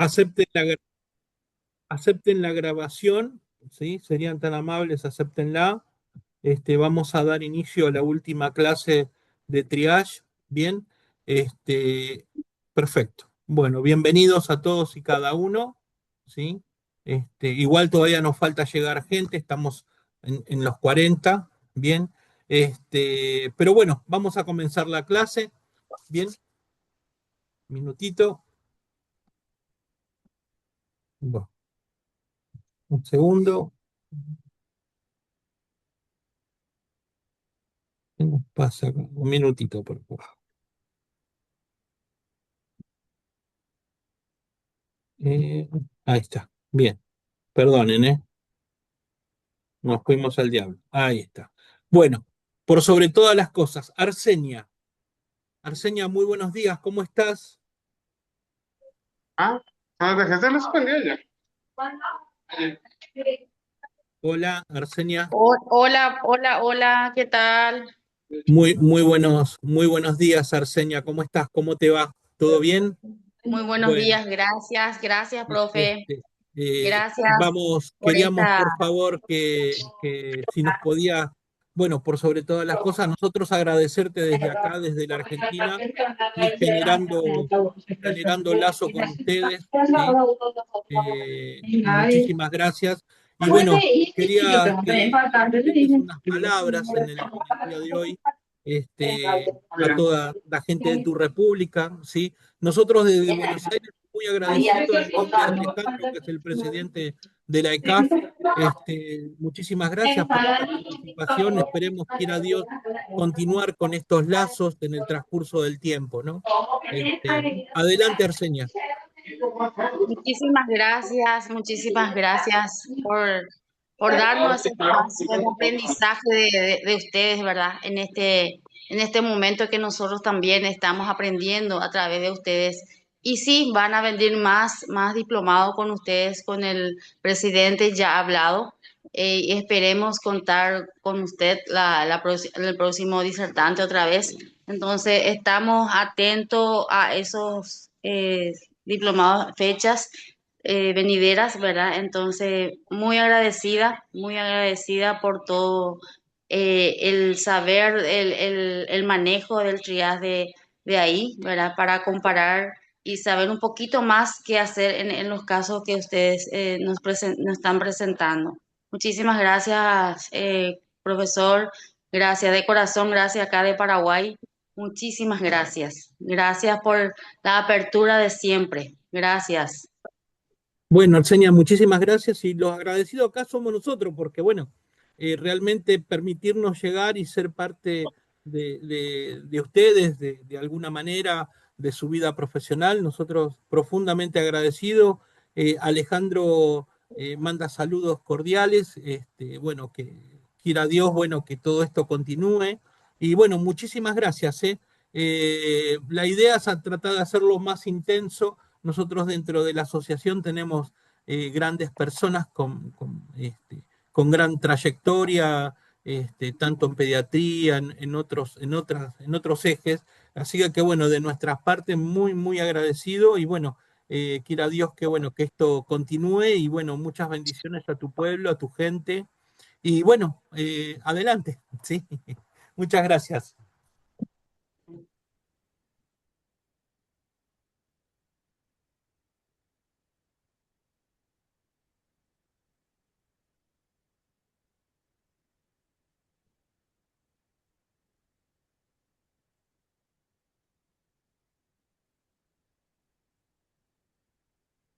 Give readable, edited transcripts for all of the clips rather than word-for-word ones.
Acepten acepten la grabación, ¿sí? Serían tan amables, acéptenla. Vamos a dar inicio a la última clase de triage. Bien, este, perfecto. Bueno, bienvenidos a todos y cada uno, ¿sí? Igual todavía nos falta llegar gente, estamos en los 40, bien. Pero bueno, vamos a comenzar la clase. Bien, minutito. Bueno, un segundo. ¿Qué nos pasa acá? Un minutito, por favor. Eh, Ahí está. Bien, perdonen, ¿eh? Nos fuimos al diablo. Ahí está. Bueno, por sobre todas las cosas, Arsenia. Arsenia, muy buenos días, ¿cómo estás? Ah, Desde que les prendí ya. Hola, Arsenia. Hola, hola, hola, ¿qué tal? Muy buenos días, Arsenia. ¿Cómo estás? ¿Cómo te va? ¿Todo bien? Muy buenos Bueno, días, gracias, profe. este, Gracias por queríamos esta. por favor que si nos podía, bueno, por sobre todas las cosas, nosotros agradecerte desde acá, desde la Argentina, y generando lazo con ustedes, ¿sí? Muchísimas gracias. Y bueno, quería que nos dejes unas palabras en el día de hoy, a toda la gente de tu república, ¿sí? Nosotros desde Buenos Aires, muy agradecidos en nombre de Alejandro, que es el presidente de la ECAF. Muchísimas gracias por esta participación. Esperemos, quiera Dios, continuar con estos lazos en el transcurso del tiempo, ¿no? Adelante, Arsenia. Muchísimas gracias por darnos ese espacio de aprendizaje de ustedes, ¿verdad? En este momento que nosotros también estamos aprendiendo a través de ustedes. Y sí, van a venir más diplomados con ustedes, con el presidente ya hablado. Y esperemos contar con usted el próximo disertante otra vez. Entonces, estamos atentos a esos diplomados, fechas venideras, ¿verdad? Entonces, muy agradecida por todo el saber, el manejo del triage de ahí, ¿verdad? Para comparar y saber un poquito más qué hacer en los casos que ustedes nos están presentando. Muchísimas gracias, profesor. Gracias de corazón, gracias acá de Paraguay. Muchísimas gracias. Gracias por la apertura de siempre. Gracias. Bueno, Arsenia, muchísimas gracias y los agradecidos acá somos nosotros, porque bueno, realmente permitirnos llegar y ser parte de ustedes, de alguna manera, de su vida profesional, nosotros profundamente agradecidos. Alejandro manda saludos cordiales, bueno, que quiera Dios, bueno, que todo esto continúe. Y bueno, muchísimas gracias. La idea es tratar de hacerlo más intenso. Nosotros dentro de la asociación tenemos grandes personas con gran trayectoria, tanto en pediatría, en otros ejes. Así que bueno, de nuestra parte, muy agradecido y bueno, quiera Dios que bueno, que esto continúe y bueno, muchas bendiciones a tu pueblo, a tu gente y bueno, adelante, ¿sí? Muchas gracias.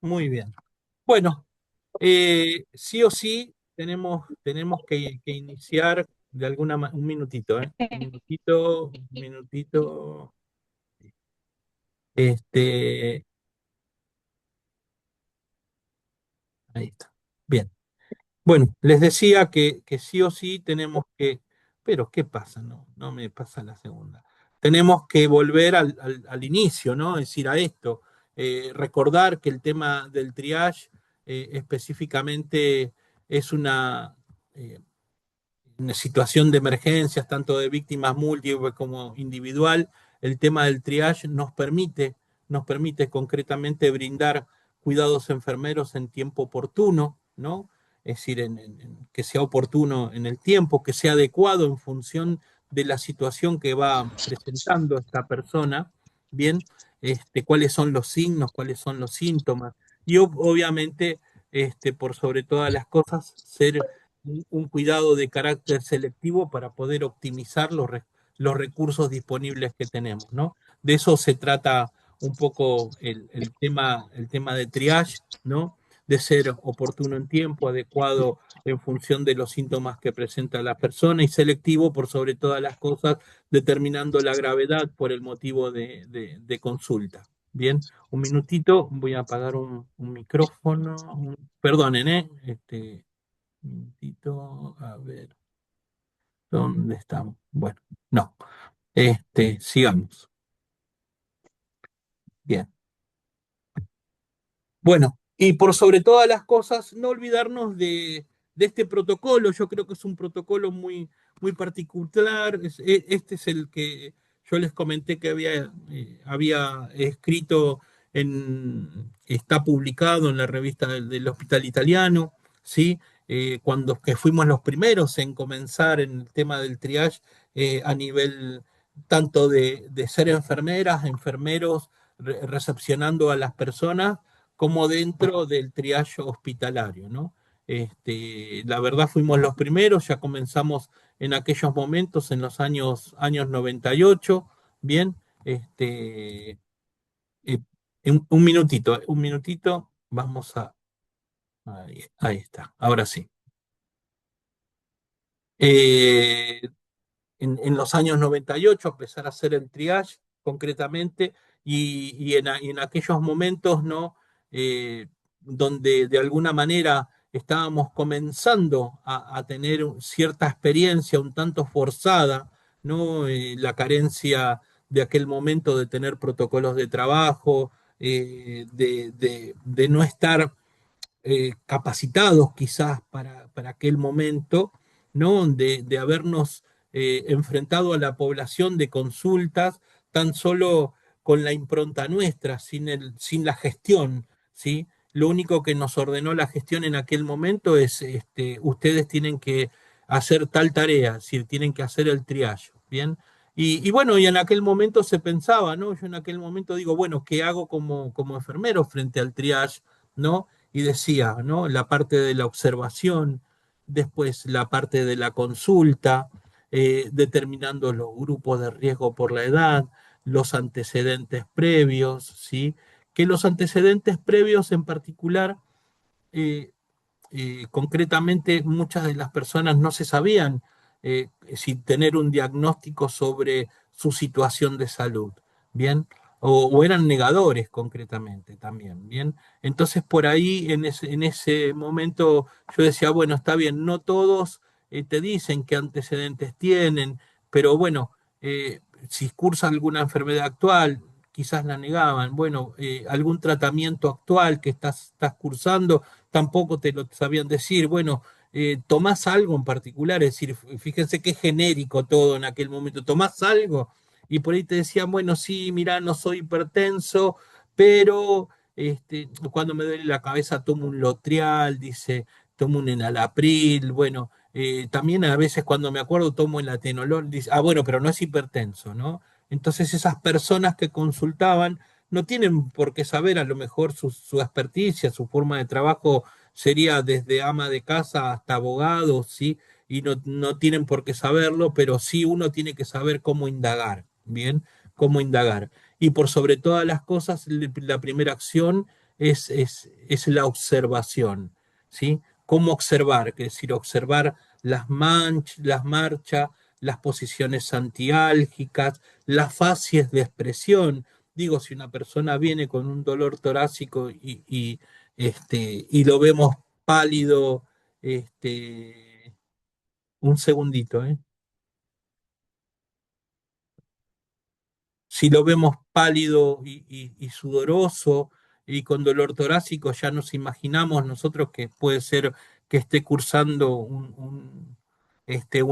Muy bien. Bueno, sí o sí tenemos que iniciar de alguna manera, un minutito, ¿eh? Un minutito. Este, Ahí está. Bien. Bueno, les decía que sí o sí tenemos que, pero ¿qué pasa? No me pasa la segunda. Tenemos que volver al inicio, ¿no? Es decir, a esto. Recordar que el tema del triage específicamente es una situación de emergencias, tanto de víctimas múltiples como individual. El tema del triage nos permite concretamente brindar cuidados enfermeros en tiempo oportuno, ¿no? Es decir, que sea oportuno en el tiempo, que sea adecuado en función de la situación que va presentando esta persona, ¿bien? Cuáles son los signos, cuáles son los síntomas, y obviamente, por sobre todas las cosas, ser un cuidado de carácter selectivo para poder optimizar los recursos disponibles que tenemos, ¿no? De eso se trata un poco el tema de triage, ¿no? De ser oportuno en tiempo, adecuado en función de los síntomas que presenta la persona y selectivo por sobre todas las cosas, determinando la gravedad por el motivo de consulta. Bien, un minutito, voy a apagar un micrófono. Perdonen, ¿eh? Un minutito, a ver, ¿dónde estamos? Bueno, no, sigamos. Bien. Bueno, y por sobre todas las cosas, no olvidarnos de este protocolo. Yo creo que es un protocolo muy particular. Este es el que yo les comenté que había escrito, está publicado en la revista del Hospital Italiano, ¿sí? Cuando que fuimos los primeros en comenzar en el tema del triage a nivel tanto de ser enfermeras, enfermeros, recepcionando a las personas como dentro del triage hospitalario, ¿no? La verdad fuimos los primeros, ya comenzamos en aquellos momentos, en los años 98, bien, eh, un minutito, vamos ahí está, ahora sí. Eh, en los años 98 empezar a hacer el triage concretamente y en aquellos momentos, ¿no? Donde de alguna manera estábamos comenzando a tener cierta experiencia un tanto forzada, ¿no? La carencia de aquel momento de tener protocolos de trabajo, de no estar capacitados quizás para aquel momento, ¿no? De habernos enfrentado a la población de consultas tan solo con la impronta nuestra, sin la gestión, ¿sí? Lo único que nos ordenó la gestión en aquel momento es, ustedes tienen que hacer tal tarea, es decir, tienen que hacer el triage, ¿bien? Y bueno, y en aquel momento se pensaba, ¿no? Yo en aquel momento digo, bueno, ¿qué hago como enfermero frente al triage, ¿no? Y decía, ¿no? La parte de la observación, después la parte de la consulta, determinando los grupos de riesgo por la edad, los antecedentes previos, ¿sí? Que los antecedentes previos en particular, eh, concretamente muchas de las personas no se sabían si tener un diagnóstico sobre su situación de salud, ¿bien? O eran negadores concretamente también, ¿bien? Entonces por ahí en ese momento yo decía, bueno, está bien, no todos te dicen qué antecedentes tienen, pero bueno, si cursa alguna enfermedad actual, quizás la negaban, bueno, algún tratamiento actual que estás cursando, tampoco te lo sabían decir. Bueno, tomás algo en particular, es decir, fíjense qué genérico todo en aquel momento, tomás algo y por ahí te decían, bueno, sí, mira, no soy hipertenso, pero cuando me duele la cabeza tomo un Lotrial, dice, tomo un Enalapril, bueno, también a veces cuando me acuerdo tomo el atenolol, dice, ah, bueno, pero no es hipertenso, ¿no? Entonces esas personas que consultaban no tienen por qué saber, a lo mejor su experticia, su forma de trabajo sería desde ama de casa hasta abogado, ¿sí? Y no tienen por qué saberlo, pero sí uno tiene que saber cómo indagar, ¿bien? Cómo indagar. Y por sobre todas las cosas, la primera acción es la observación, ¿sí? Cómo observar, es decir, observar las marchas, las posiciones antiálgicas, las facies de expresión. Digo, si una persona viene con un dolor torácico y lo vemos pálido, un segundito, ¿eh? Si lo vemos pálido y sudoroso y con dolor torácico, ya nos imaginamos nosotros que puede ser que esté cursando un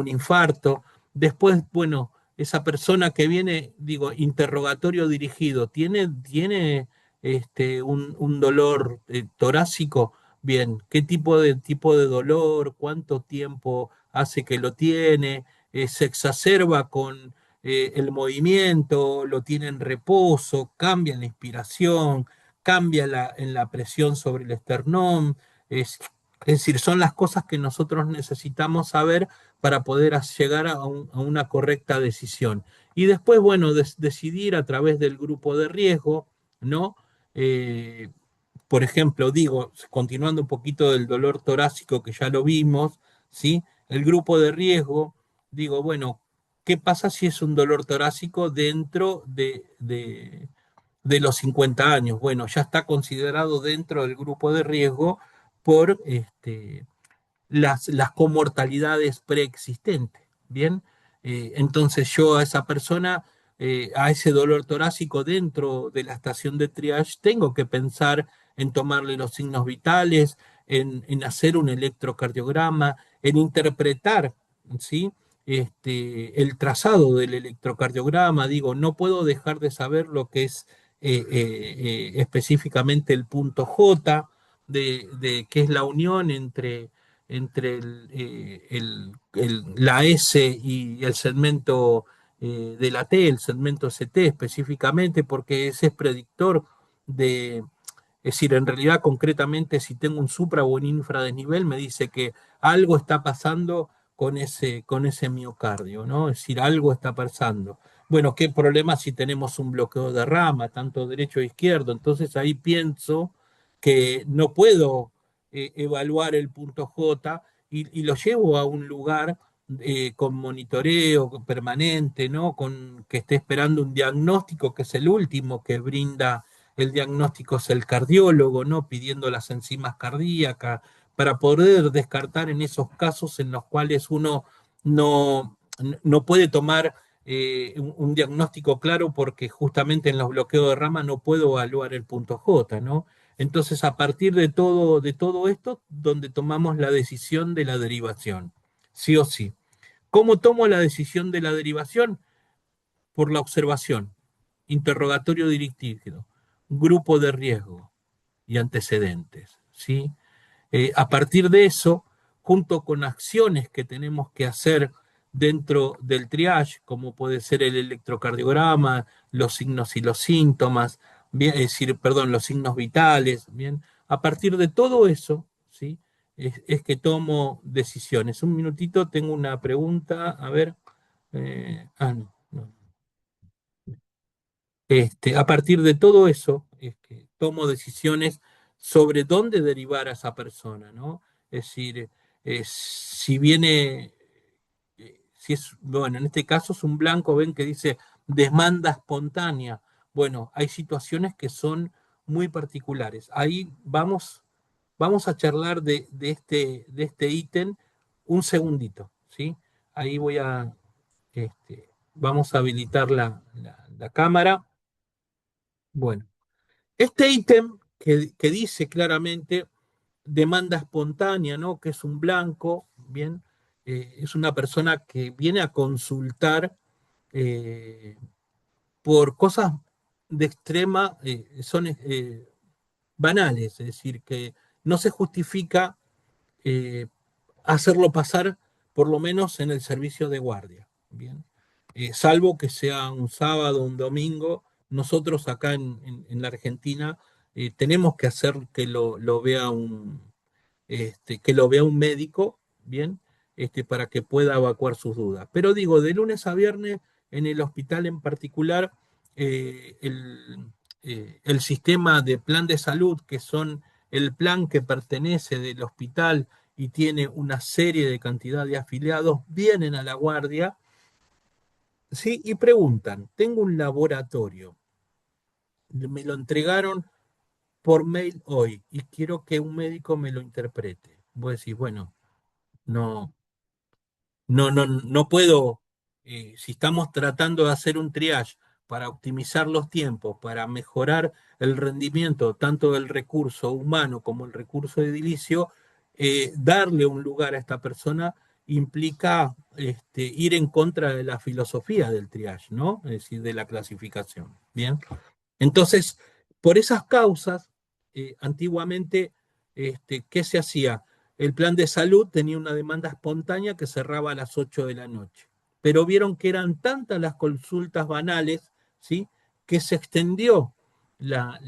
infarto. Después, bueno, esa persona que viene, digo, interrogatorio dirigido, ¿tiene un dolor torácico, bien, ¿qué tipo de dolor? ¿Cuánto tiempo hace que lo tiene? ¿Se exacerba con el movimiento? ¿Lo tiene en reposo? ¿Cambia en la inspiración? ¿Cambia en la presión sobre el esternón? Es decir, son las cosas que nosotros necesitamos saber para poder llegar a una correcta decisión. Y después, bueno, decidir a través del grupo de riesgo, ¿no? Eh, por ejemplo, digo, continuando un poquito del dolor torácico que ya lo vimos, ¿sí? El grupo de riesgo, digo, bueno, ¿qué pasa si es un dolor torácico dentro de los 50 años? Bueno, ya está considerado dentro del grupo de riesgo por las comortalidades preexistentes, ¿bien? Entonces yo a esa persona, a ese dolor torácico dentro de la estación de triage, tengo que pensar en tomarle los signos vitales, hacer un electrocardiograma, en interpretar, ¿sí? El trazado del electrocardiograma, digo, no puedo dejar de saber lo que es específicamente el punto J, de qué es la unión entre la S y el segmento de la T, el segmento ST específicamente, porque ese es predictor de, es decir, en realidad concretamente si tengo un supra o un infradesnivel, me dice que algo está pasando con ese miocardio, ¿no? Es decir, algo está pasando. Bueno, ¿qué problema si tenemos un bloqueo de rama, tanto derecho e izquierdo? Entonces ahí pienso que no puedo evaluar el punto J y lo llevo a un lugar con monitoreo permanente, ¿no? Con que esté esperando un diagnóstico, que es el último que brinda el diagnóstico, es el cardiólogo, ¿no? Pidiendo las enzimas cardíacas para poder descartar en esos casos en los cuales uno no, no puede tomar un diagnóstico claro porque justamente en los bloqueos de rama no puedo evaluar el punto J, ¿no? Entonces, a partir de todo esto, donde tomamos la decisión de la derivación, sí o sí. ¿Cómo tomo la decisión de la derivación? Por la observación, interrogatorio dirigido, grupo de riesgo y antecedentes, ¿sí? A partir de eso, junto con acciones que tenemos que hacer dentro del triage, como puede ser el electrocardiograma, los signos y los síntomas, bien, es decir, perdón, los signos vitales, bien, a partir de todo eso, ¿sí? Es que tomo decisiones. Un minutito, tengo una pregunta, a ver. No, no. A partir de todo eso, es que tomo decisiones sobre dónde derivar a esa persona, ¿no? Es decir, si viene, si es, bueno, en este caso es un blanco, ven que dice demanda espontánea. Bueno, hay situaciones que son muy particulares. Ahí vamos a charlar de este ítem un segundito, ¿sí? Ahí vamos a habilitar la cámara. Bueno, este ítem que dice claramente demanda espontánea, ¿no? Que es un blanco, bien, es una persona que viene a consultar eh, por cosas de extrema, son banales, es decir, que no se justifica eh, hacerlo pasar por lo menos en el servicio de guardia, bien. Salvo que sea un sábado, un domingo, nosotros acá en la Argentina tenemos que hacer que lo vea que lo vea un médico, bien, para que pueda evacuar sus dudas. Pero digo, de lunes a viernes, en el hospital en particular, eh, el, el sistema de plan de salud, que son el plan que pertenece del hospital y tiene una serie de cantidad de afiliados, vienen a la guardia, ¿sí? Y preguntan, tengo un laboratorio, me lo entregaron por mail hoy y quiero que un médico me lo interprete. Vos decís, bueno, no, no puedo, si estamos tratando de hacer un triage para optimizar los tiempos, para mejorar el rendimiento tanto del recurso humano como el recurso edilicio, darle un lugar a esta persona implica ir en contra de la filosofía del triage, ¿no? Es decir, de la clasificación. Bien. Entonces, Por esas causas, antiguamente, ¿qué se hacía? El plan de salud tenía una demanda espontánea que cerraba a las 8 de la noche. Pero vieron que eran tantas las consultas banales, ¿sí? Que se extendió la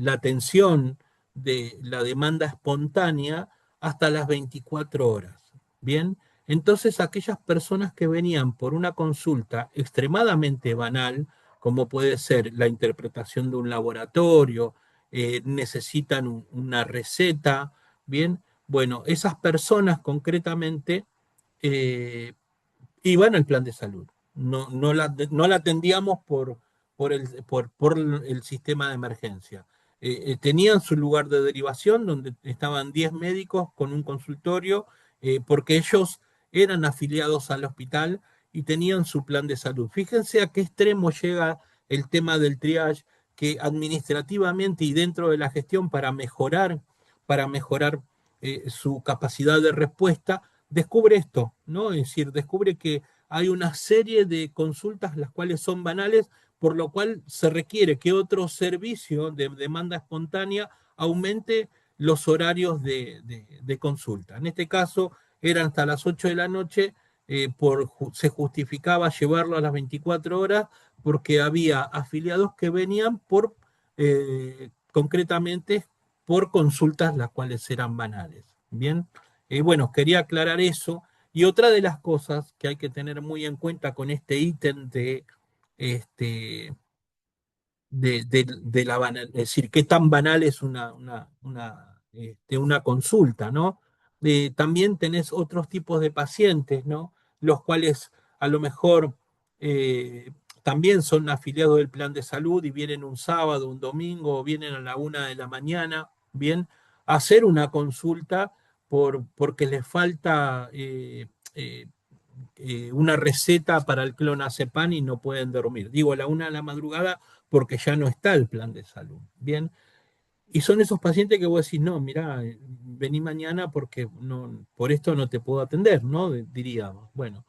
atención de la demanda espontánea hasta las 24 horas. Bien, entonces aquellas personas que venían por una consulta extremadamente banal, como puede ser la interpretación de un laboratorio, necesitan una receta, bien, bueno, esas personas concretamente eh, iban al plan de salud. No la atendíamos por el sistema de emergencia. Tenían su lugar de derivación donde estaban 10 médicos con un consultorio, porque ellos eran afiliados al hospital y tenían su plan de salud. Fíjense a qué extremo llega el tema del triage, que administrativamente y dentro de la gestión para mejorar su capacidad de respuesta, descubre esto, ¿no? Es decir, descubre que hay una serie de consultas las cuales son banales, por lo cual se requiere que otro servicio de demanda espontánea aumente los horarios de consulta. En este caso eran hasta las 8 de la noche, se justificaba llevarlo a las 24 horas porque había afiliados que venían concretamente por consultas las cuales eran banales. Bien, bueno, quería aclarar eso. Y otra de las cosas que hay que tener muy en cuenta con este ítem este, de la banal, es decir, qué tan banal es una consulta, ¿no? También tenés otros tipos de pacientes, ¿no? Los cuales a lo mejor también son afiliados del plan de salud y vienen un sábado, un domingo, o vienen a la 1 de la mañana, bien, a hacer una consulta porque les falta una receta para el clonazepam y no pueden dormir. Digo, a la 1 de la madrugada porque ya no está el plan de salud. Bien, y son esos pacientes que vos decís, no, mirá, vení mañana porque no, por esto no te puedo atender, ¿no? Diríamos. Bueno,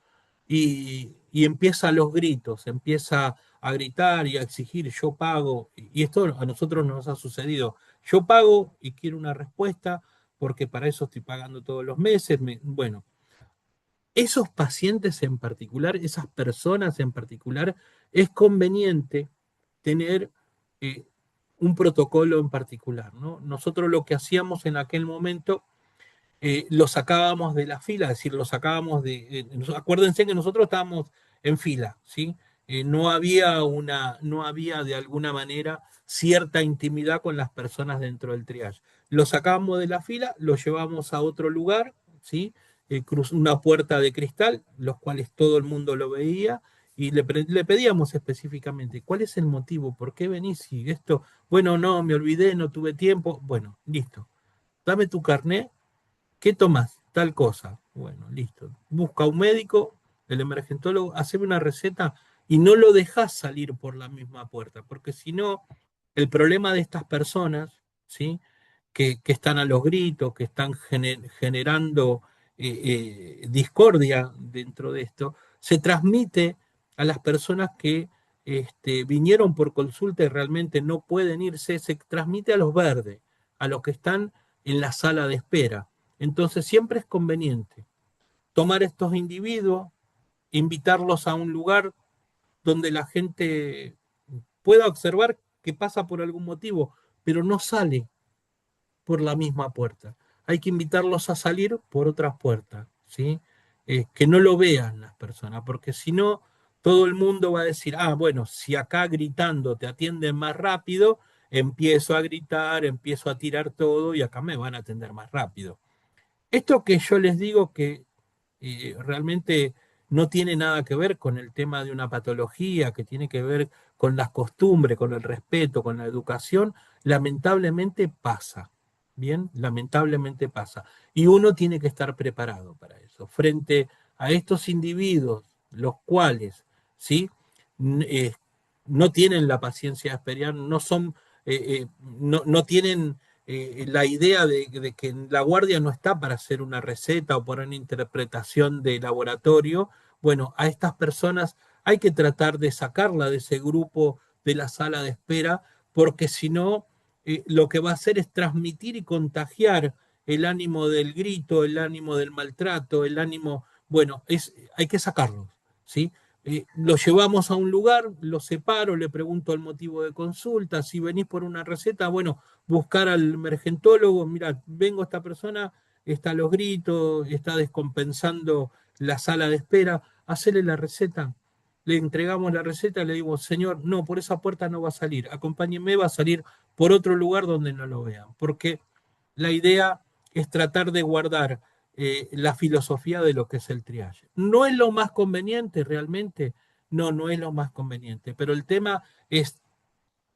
y empieza los gritos, empieza a gritar y a exigir, yo pago, y esto a nosotros nos ha sucedido, yo pago y quiero una respuesta porque para eso estoy pagando todos los meses. Bueno, esos pacientes en particular, esas personas en particular, es conveniente tener eh, un protocolo en particular, ¿no? Nosotros lo que hacíamos en aquel momento, lo sacábamos de la fila, es decir, lo sacábamos acuérdense que nosotros estábamos en fila, ¿sí? No había de alguna manera cierta intimidad con las personas dentro del triage. Lo sacábamos de la fila, lo llevamos a otro lugar, ¿sí? Una puerta de cristal, los cuales todo el mundo lo veía, y le pedíamos específicamente, ¿cuál es el motivo? ¿Por qué venís? Y esto, bueno, no, me olvidé, no tuve tiempo. Bueno, listo. Dame tu carnet. ¿Qué tomás? Tal cosa. Bueno, listo. Busca un médico, el emergentólogo, haceme una receta y no lo dejás salir por la misma puerta, porque si no, el problema de estas personas, ¿sí? Que están a los gritos, que están generando discordia dentro de esto, se transmite a las personas que vinieron por consulta y realmente no pueden irse, se transmite a los verdes, a los que están en la sala de espera. Entonces siempre es conveniente tomar estos individuos, invitarlos a un lugar donde la gente pueda observar que pasa por algún motivo, pero no sale por la misma puerta. Hay que invitarlos a salir por otras puertas, ¿sí? Que no lo vean las personas, porque si no, todo el mundo va a decir, ah, bueno, si acá gritando te atienden más rápido, empiezo a gritar, empiezo a tirar todo y acá me van a atender más rápido. Esto que yo les digo que realmente no tiene nada que ver con el tema de una patología, que tiene que ver con las costumbres, con el respeto, con la educación, lamentablemente pasa. Bien, lamentablemente pasa. Y uno tiene que estar preparado para eso. Frente a estos individuos, los cuales, ¿sí? No tienen la paciencia de esperar, no son, no tienen la idea de que la guardia no está para hacer una receta o para una interpretación de laboratorio. Bueno, a estas personas hay que tratar de sacarla de ese grupo de la sala de espera, porque si no, lo que va a hacer es transmitir y contagiar el ánimo del grito, el ánimo del maltrato, el ánimo, bueno, hay que sacarlos, ¿sí? Lo llevamos a un lugar, lo separo, le pregunto el motivo de consulta, si venís por una receta, bueno, buscar al emergentólogo, mira, vengo esta persona, está a los gritos, está descompensando la sala de espera, hacele la receta. Le entregamos la receta, le digo, señor, no, por esa puerta no va a salir, acompáñeme, va a salir por otro lugar donde no lo vean, porque la idea es tratar de guardar la filosofía de lo que es el triage. No es lo más conveniente realmente, no, no es lo más conveniente, pero el tema es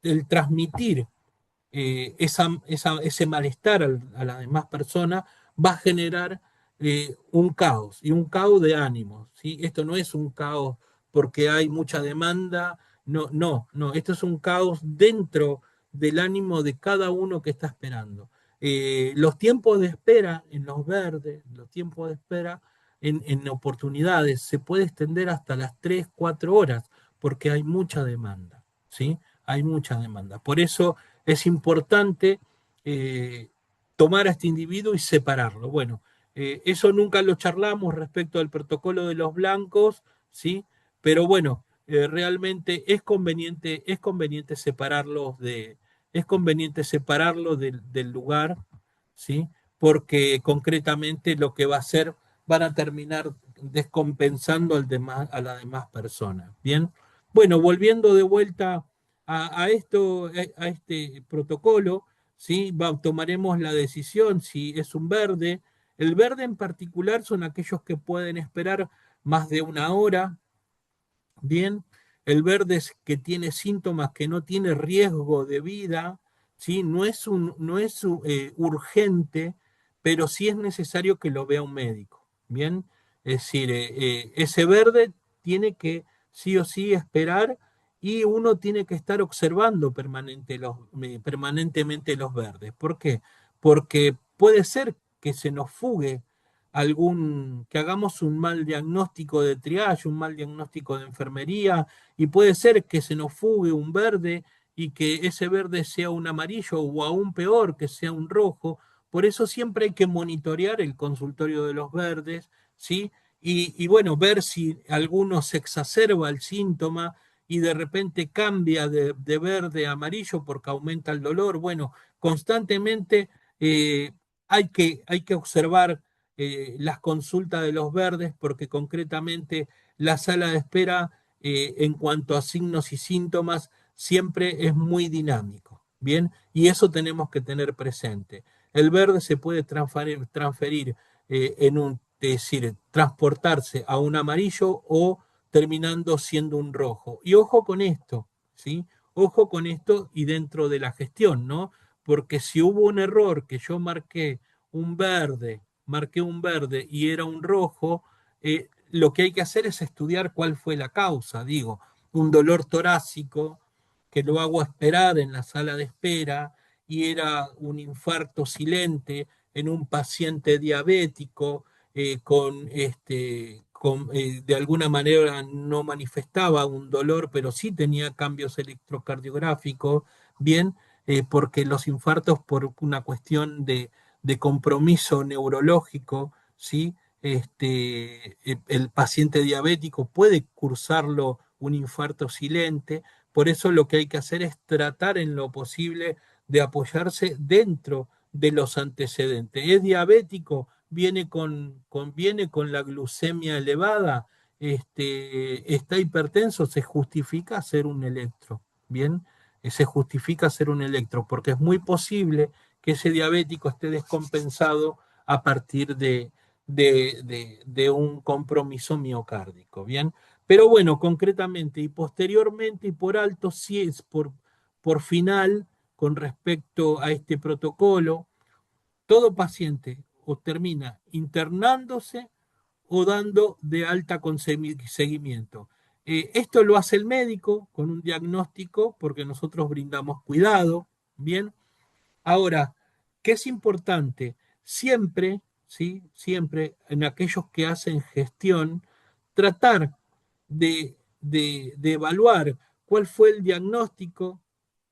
el transmitir ese malestar a las demás personas va a generar un caos y un caos de ánimos, ¿sí? Esto no es un caos porque hay mucha demanda, no, no, no, esto es un caos dentro del ánimo de cada uno que está esperando. Los tiempos de espera en los verdes, los tiempos de espera en oportunidades, se puede extender hasta las 3 4 horas porque hay mucha demanda, ¿sí? Hay mucha demanda. Por eso es importante eh, tomar a este individuo y separarlo. Bueno, eso nunca lo charlamos respecto al protocolo de los blancos, ¿sí? Pero bueno, realmente es conveniente separarlos es conveniente separarlo del lugar, ¿sí? Porque concretamente lo que va a hacer, van a terminar descompensando a las demás personas. Bien, bueno, volviendo de vuelta a este protocolo, ¿sí? Tomaremos la decisión si es un verde. El verde en particular son aquellos que pueden esperar más de una hora, bien. El verde es que tiene síntomas que no tiene riesgo de vida, ¿sí? No es urgente, pero sí es necesario que lo vea un médico, bien. Es decir, ese verde tiene que sí o sí esperar y uno tiene que estar observando permanentemente los verdes. ¿Por qué? Porque puede ser que se nos fugue que hagamos un mal diagnóstico de triage, un mal diagnóstico de enfermería, y puede ser que se nos fugue un verde y que ese verde sea un amarillo o aún peor, que sea un rojo. Por eso siempre hay que monitorear el consultorio de los verdes, ¿sí? Y bueno, ver si alguno se exacerba el síntoma y de repente cambia de verde a amarillo porque aumenta el dolor. Bueno, constantemente hay que observar las consultas de los verdes porque concretamente la sala de espera en cuanto a signos y síntomas siempre es muy dinámico, ¿bien? Y eso tenemos que tener presente. El verde se puede transferir es decir, transportarse a un amarillo o terminando siendo un rojo. Y ojo con esto, ¿sí? Ojo con esto y dentro de la gestión, ¿no? Porque si hubo un error que yo marqué un verde y era un rojo, lo que hay que hacer es estudiar cuál fue la causa. Digo, un dolor torácico que lo hago esperar en la sala de espera y era un infarto silente en un paciente diabético de alguna manera no manifestaba un dolor, pero sí tenía cambios electrocardiográficos, bien, porque los infartos por una cuestión de compromiso neurológico, ¿sí? El paciente diabético puede cursarlo un infarto silente, por eso lo que hay que hacer es tratar en lo posible de apoyarse dentro de los antecedentes. ¿Es diabético? Viene con la glucemia elevada, está hipertenso, se justifica hacer un electro, ¿bien? Se justifica hacer un electro, porque es muy posible que ese diabético esté descompensado a partir de un compromiso miocárdico, ¿bien? Pero bueno, concretamente y posteriormente y por alto, sí es por final, con respecto a este protocolo, todo paciente o termina internándose o dando de alta con seguimiento. Esto lo hace el médico con un diagnóstico porque nosotros brindamos cuidado, ¿bien? Ahora, ¿qué es importante? Siempre, ¿sí? Siempre en aquellos que hacen gestión, tratar de evaluar cuál fue el diagnóstico,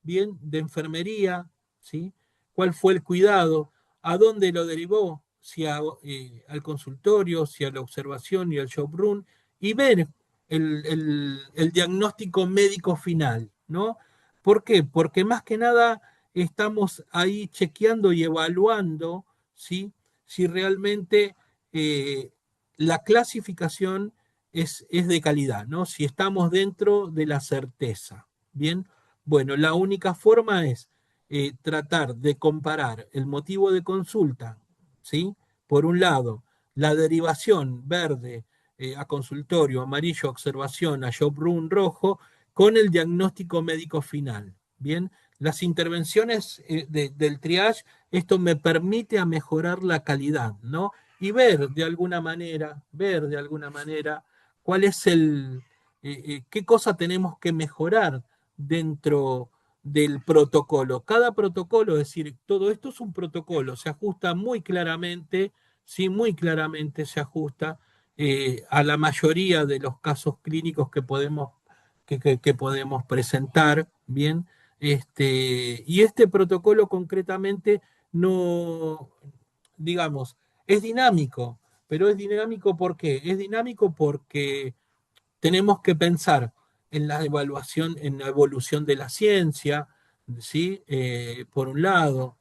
bien, de enfermería, ¿sí? ¿Cuál fue el cuidado? ¿A dónde lo derivó? Si al consultorio, si a la observación y al job run, y ver el diagnóstico médico final, ¿no? ¿Por qué? Porque más que nada estamos ahí chequeando y evaluando, ¿sí? Si realmente la clasificación es de calidad, ¿no? Si estamos dentro de la certeza. Bien, bueno, la única forma es tratar de comparar el motivo de consulta, ¿sí? Por un lado, la derivación verde a consultorio, amarillo, observación, a job room rojo, con el diagnóstico médico final. Bien, las intervenciones del triage, esto me permite a mejorar la calidad, ¿no? Y ver de alguna manera cuál es qué cosa tenemos que mejorar dentro del protocolo. Cada protocolo, es decir, todo esto es un protocolo, se ajusta muy claramente, sí, muy claramente se ajusta a la mayoría de los casos clínicos que podemos presentar, ¿bien? Y este protocolo concretamente no, digamos, es dinámico, pero es dinámico ¿por qué? Es dinámico porque tenemos que pensar en la evaluación, en la evolución de la ciencia, ¿sí? Por un lado,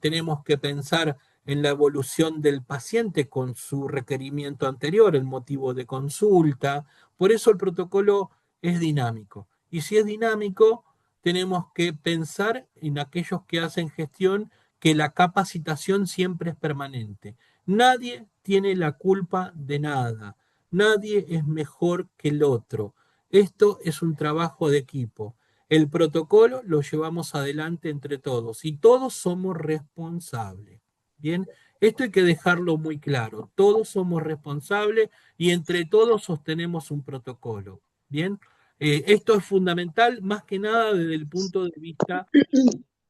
tenemos que pensar en la evolución del paciente con su requerimiento anterior, el motivo de consulta. Por eso el protocolo es dinámico. Y si es dinámico, tenemos que pensar en aquellos que hacen gestión que la capacitación siempre es permanente. Nadie tiene la culpa de nada. Nadie es mejor que el otro. Esto es un trabajo de equipo. El protocolo lo llevamos adelante entre todos y todos somos responsables. Bien, esto hay que dejarlo muy claro. Todos somos responsables y entre todos sostenemos un protocolo. Bien, esto es fundamental más que nada desde el punto de vista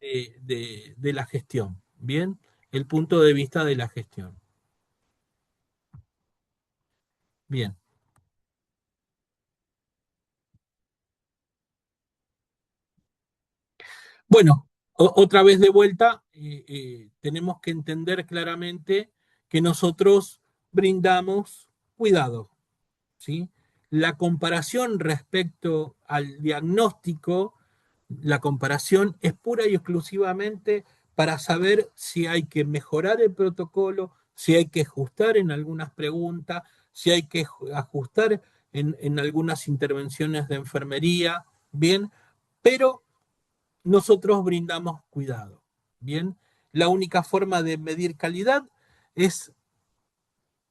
de la gestión. Bien, el punto de vista de la gestión. Bien. Bueno, otra vez de vuelta, tenemos que entender claramente que nosotros brindamos cuidado, ¿sí? La comparación respecto al diagnóstico, la comparación es pura y exclusivamente para saber si hay que mejorar el protocolo, si hay que ajustar en algunas preguntas, si hay que ajustar en algunas intervenciones de enfermería, bien, pero nosotros brindamos cuidado. Bien, la única forma de medir calidad es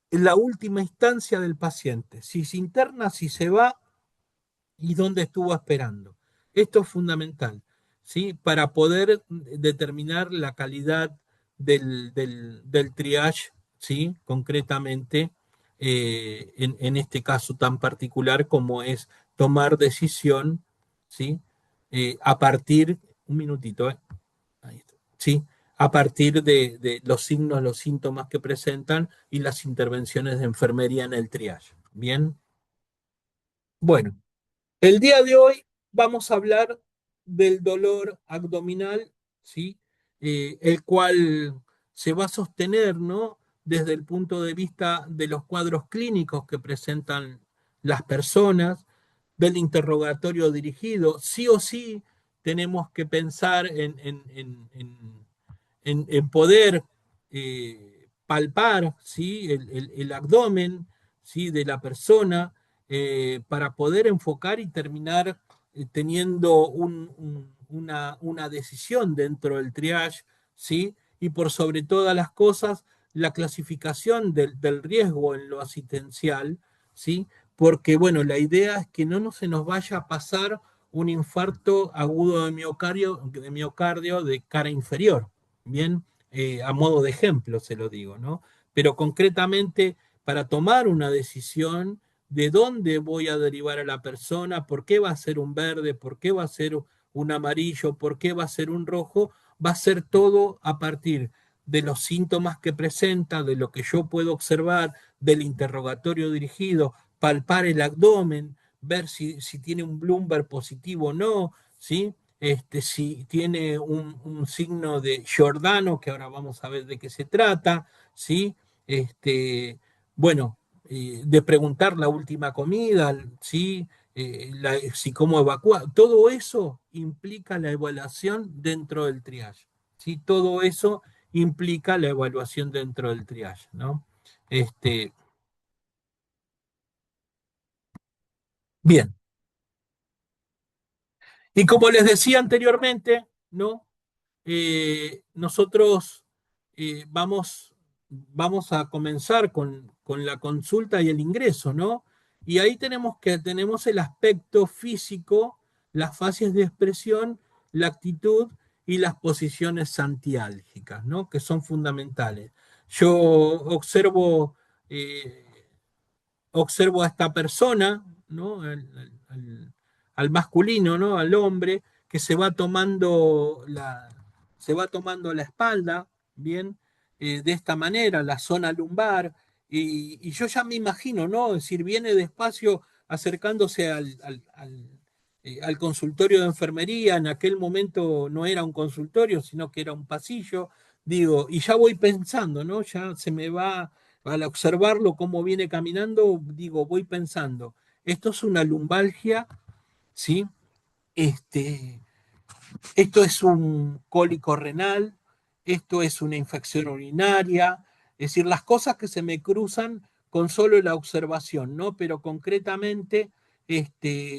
la última instancia del paciente. Si se interna, si se va y dónde estuvo esperando. Esto es fundamental, ¿sí? Para poder determinar la calidad del triage, ¿sí? Concretamente, en este caso tan particular como es tomar decisión, ¿sí? A partir, un minutito, ahí está, ¿sí? A partir de los signos, los síntomas que presentan y las intervenciones de enfermería en el triage. Bien, bueno. El día de hoy vamos a hablar del dolor abdominal, ¿sí? El cual se va a sostener, ¿no? Desde el punto de vista de los cuadros clínicos que presentan las personas, del interrogatorio dirigido. Sí o sí tenemos que pensar en poder palpar, ¿sí? El abdomen, ¿sí? De la persona para poder enfocar y terminar teniendo una decisión dentro del triage, ¿sí? Y por sobre todas las cosas, la clasificación del riesgo en lo asistencial, ¿sí? Porque, bueno, la idea es que no se nos vaya a pasar un infarto agudo de miocardio de cara inferior, ¿bien? A modo de ejemplo se lo digo, ¿no? Pero concretamente, para tomar una decisión, de dónde voy a derivar a la persona, por qué va a ser un verde, por qué va a ser un amarillo, por qué va a ser un rojo, va a ser todo a partir de los síntomas que presenta, de lo que yo puedo observar, del interrogatorio dirigido, palpar el abdomen, ver si tiene un Bloomberg positivo o no, ¿sí? si tiene un signo de Giordano, que ahora vamos a ver de qué se trata, ¿sí? Bueno, de preguntar la última comida, ¿sí? Si cómo evacúa, todo eso implica la evaluación dentro del triage, ¿sí? Todo eso implica la evaluación dentro del triage, ¿no? Este, bien, y como les decía anteriormente, ¿no? Nosotros vamos a comenzar con la consulta y el ingreso, ¿no? Y ahí tenemos el aspecto físico, las fases de expresión, la actitud y las posiciones antiálgicas, ¿no? Que son fundamentales. Yo eh, observo a esta persona, ¿no? Al masculino, ¿no? Al hombre, que se va tomando la espalda, bien, de esta manera, la zona lumbar, y yo ya me imagino, ¿no? Es decir, viene despacio acercándose al consultorio de enfermería, en aquel momento no era un consultorio, sino que era un pasillo, digo, y ya voy pensando, ¿no? Ya se me va al observarlo cómo viene caminando, digo, voy pensando, esto es una lumbalgia, ¿sí? Este, esto es un cólico renal, esto es una infección urinaria, es decir, las cosas que se me cruzan con solo la observación, ¿no? Pero concretamente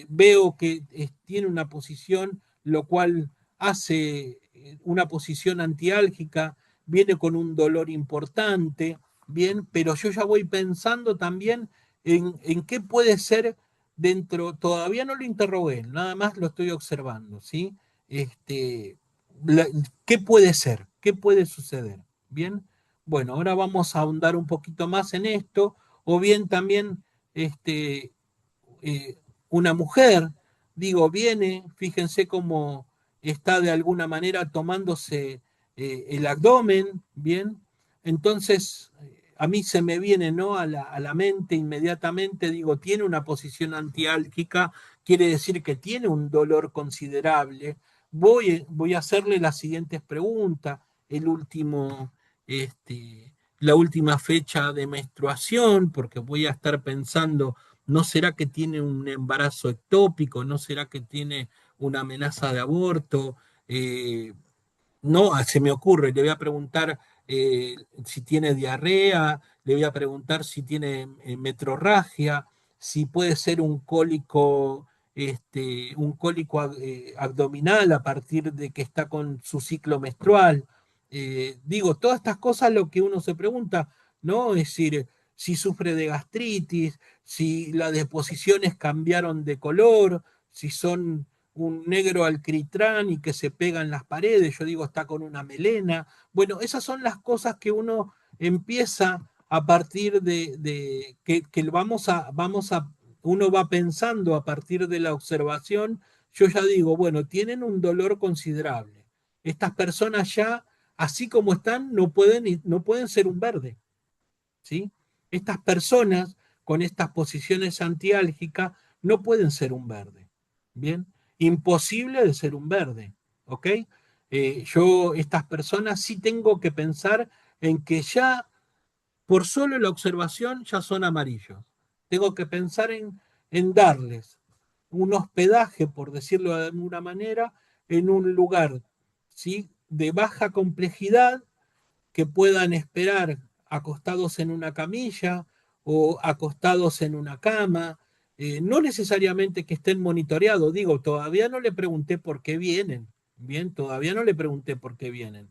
veo que tiene una posición, lo cual hace una posición antiálgica, viene con un dolor importante, bien, pero yo ya voy pensando también en qué puede ser dentro, todavía no lo interrogué, nada más lo estoy observando, ¿sí? este, ¿Qué puede ser? ¿Qué puede suceder? Bien, bueno, ahora vamos a ahondar un poquito más en esto, o bien también este, una mujer, digo, viene, fíjense cómo está de alguna manera tomándose el abdomen, bien, entonces a mí se me viene, ¿no? A la mente inmediatamente, digo, tiene una posición antiálgica, quiere decir que tiene un dolor considerable. Voy a hacerle las siguientes preguntas, el último, la última fecha de menstruación, porque voy a estar pensando, ¿no será que tiene un embarazo ectópico? ¿No será que tiene una amenaza de aborto? Eh, no, se me ocurre, le voy a preguntar si tiene diarrea, le voy a preguntar si tiene metrorragia, si puede ser un cólico abdominal a partir de que está con su ciclo menstrual. Digo, todas estas cosas lo que uno se pregunta, ¿no? Es decir, si sufre de gastritis, si las deposiciones cambiaron de color, si son un negro alquitrán y que se pega en las paredes, yo digo, está con una melena. Bueno, esas son las cosas que uno empieza a partir que uno va pensando a partir de la observación, yo ya digo, bueno, tienen un dolor considerable. Estas personas ya, así como están, no pueden ser un verde, ¿sí? Estas personas con estas posiciones antiálgicas no pueden ser un verde, ¿bien? Imposible de ser un verde, ¿ok? Estas personas sí tengo que pensar en que ya, por solo la observación, ya son amarillos. Tengo que pensar en darles un hospedaje, por decirlo de alguna manera, en un lugar, ¿sí? De baja complejidad, que puedan esperar acostados en una camilla o acostados en una cama, no necesariamente que estén monitoreados, digo, todavía no le pregunté por qué vienen, bien, todavía no le pregunté por qué vienen,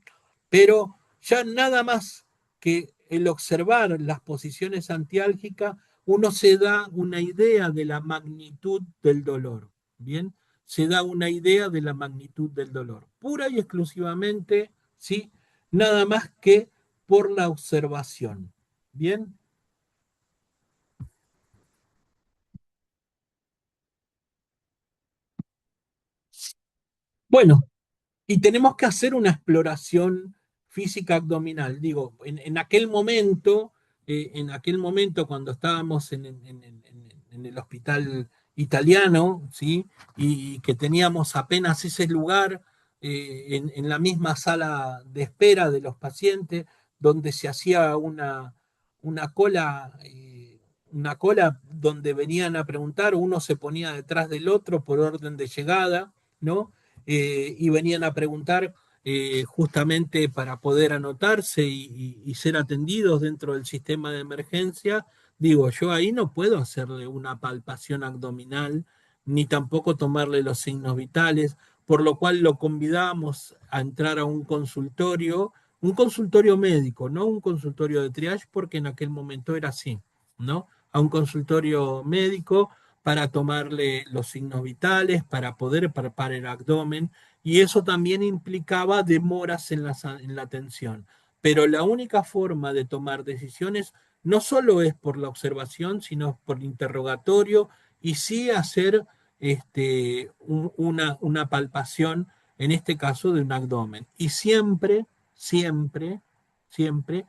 pero ya nada más que el observar las posiciones antiálgicas, uno se da una idea de la magnitud del dolor, bien, se da una idea de la magnitud del dolor, pura y exclusivamente, ¿sí? Nada más que por la observación. Bien, bueno, y tenemos que hacer una exploración física abdominal. Digo, en aquel momento cuando estábamos en el hospital italiano, ¿sí? Y que teníamos apenas ese lugar en la misma sala de espera de los pacientes, donde se hacía una cola, una cola donde venían a preguntar, uno se ponía detrás del otro por orden de llegada, ¿no? Y venían a preguntar justamente para poder anotarse y ser atendidos dentro del sistema de emergencia. Digo, yo ahí no puedo hacerle una palpación abdominal, ni tampoco tomarle los signos vitales, por lo cual lo convidamos a entrar a un consultorio médico, no un consultorio de triage, porque en aquel momento era así, ¿no? A un consultorio médico para tomarle los signos vitales, para poder palpar el abdomen, y eso también implicaba demoras en la atención. Pero la única forma de tomar decisiones no solo es por la observación, sino por interrogatorio y sí hacer una palpación, en este caso de un abdomen. Y siempre, siempre, siempre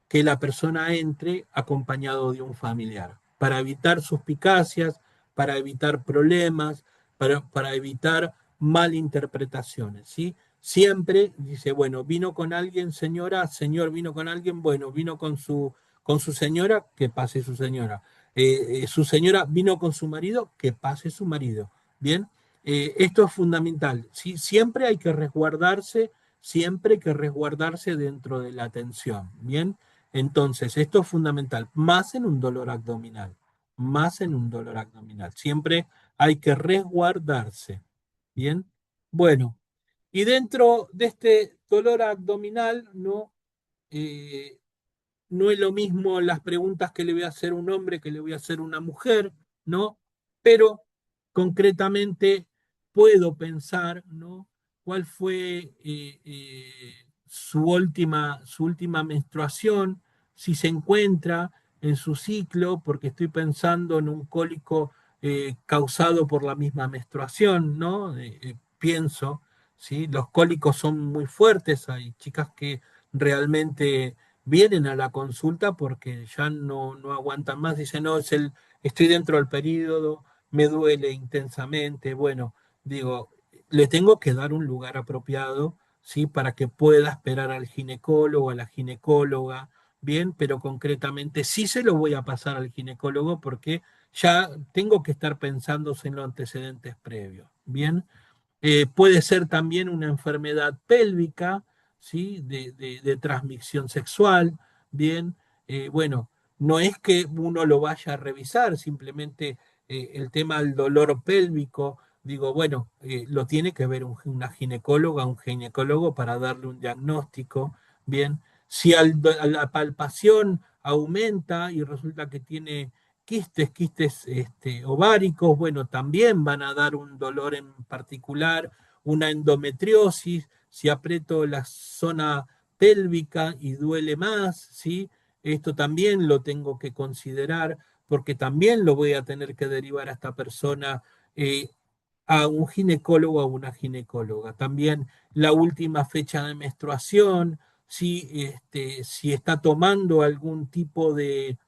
que la persona entre acompañado de un familiar, para evitar suspicacias, para evitar problemas, para evitar malinterpretaciones, ¿sí? Siempre dice, bueno, vino con alguien, señora, señor, vino con alguien, bueno, vino con su señora, que pase su señora. Su señora vino con su marido, que pase su marido. Bien, esto es fundamental. ¿Sí? Siempre hay que resguardarse dentro de la atención. Bien, entonces esto es fundamental, más en un dolor abdominal, más en un dolor abdominal. Siempre hay que resguardarse. Bien, bueno, y dentro de este dolor abdominal, ¿no? Eh, no es lo mismo las preguntas que le voy a hacer a un hombre que le voy a hacer a una mujer, ¿no? Pero concretamente puedo pensar, ¿no? ¿Cuál fue su última menstruación? Si se encuentra en su ciclo, porque estoy pensando en un cólico causado por la misma menstruación, ¿no? Pienso, ¿sí? Los cólicos son muy fuertes, hay chicas que realmente vienen a la consulta porque ya no aguantan más, dicen, no, estoy dentro del periodo, me duele intensamente, bueno, digo, le tengo que dar un lugar apropiado, ¿sí? Para que pueda esperar al ginecólogo, a la ginecóloga, bien, pero concretamente sí se lo voy a pasar al ginecólogo porque ya tengo que estar pensando en los antecedentes previos, bien. Puede ser también una enfermedad pélvica, ¿sí? De transmisión sexual, bien. Bueno, no es que uno lo vaya a revisar, simplemente el tema del dolor pélvico, digo, bueno, lo tiene que ver una ginecóloga, un ginecólogo para darle un diagnóstico, bien. Si a la palpación aumenta y resulta que tiene quistes ováricos, bueno, también van a dar un dolor en particular, una endometriosis, si aprieto la zona pélvica y duele más, ¿sí? Esto también lo tengo que considerar porque también lo voy a tener que derivar a esta persona a un ginecólogo o a una ginecóloga. También la última fecha de menstruación, si está tomando algún tipo de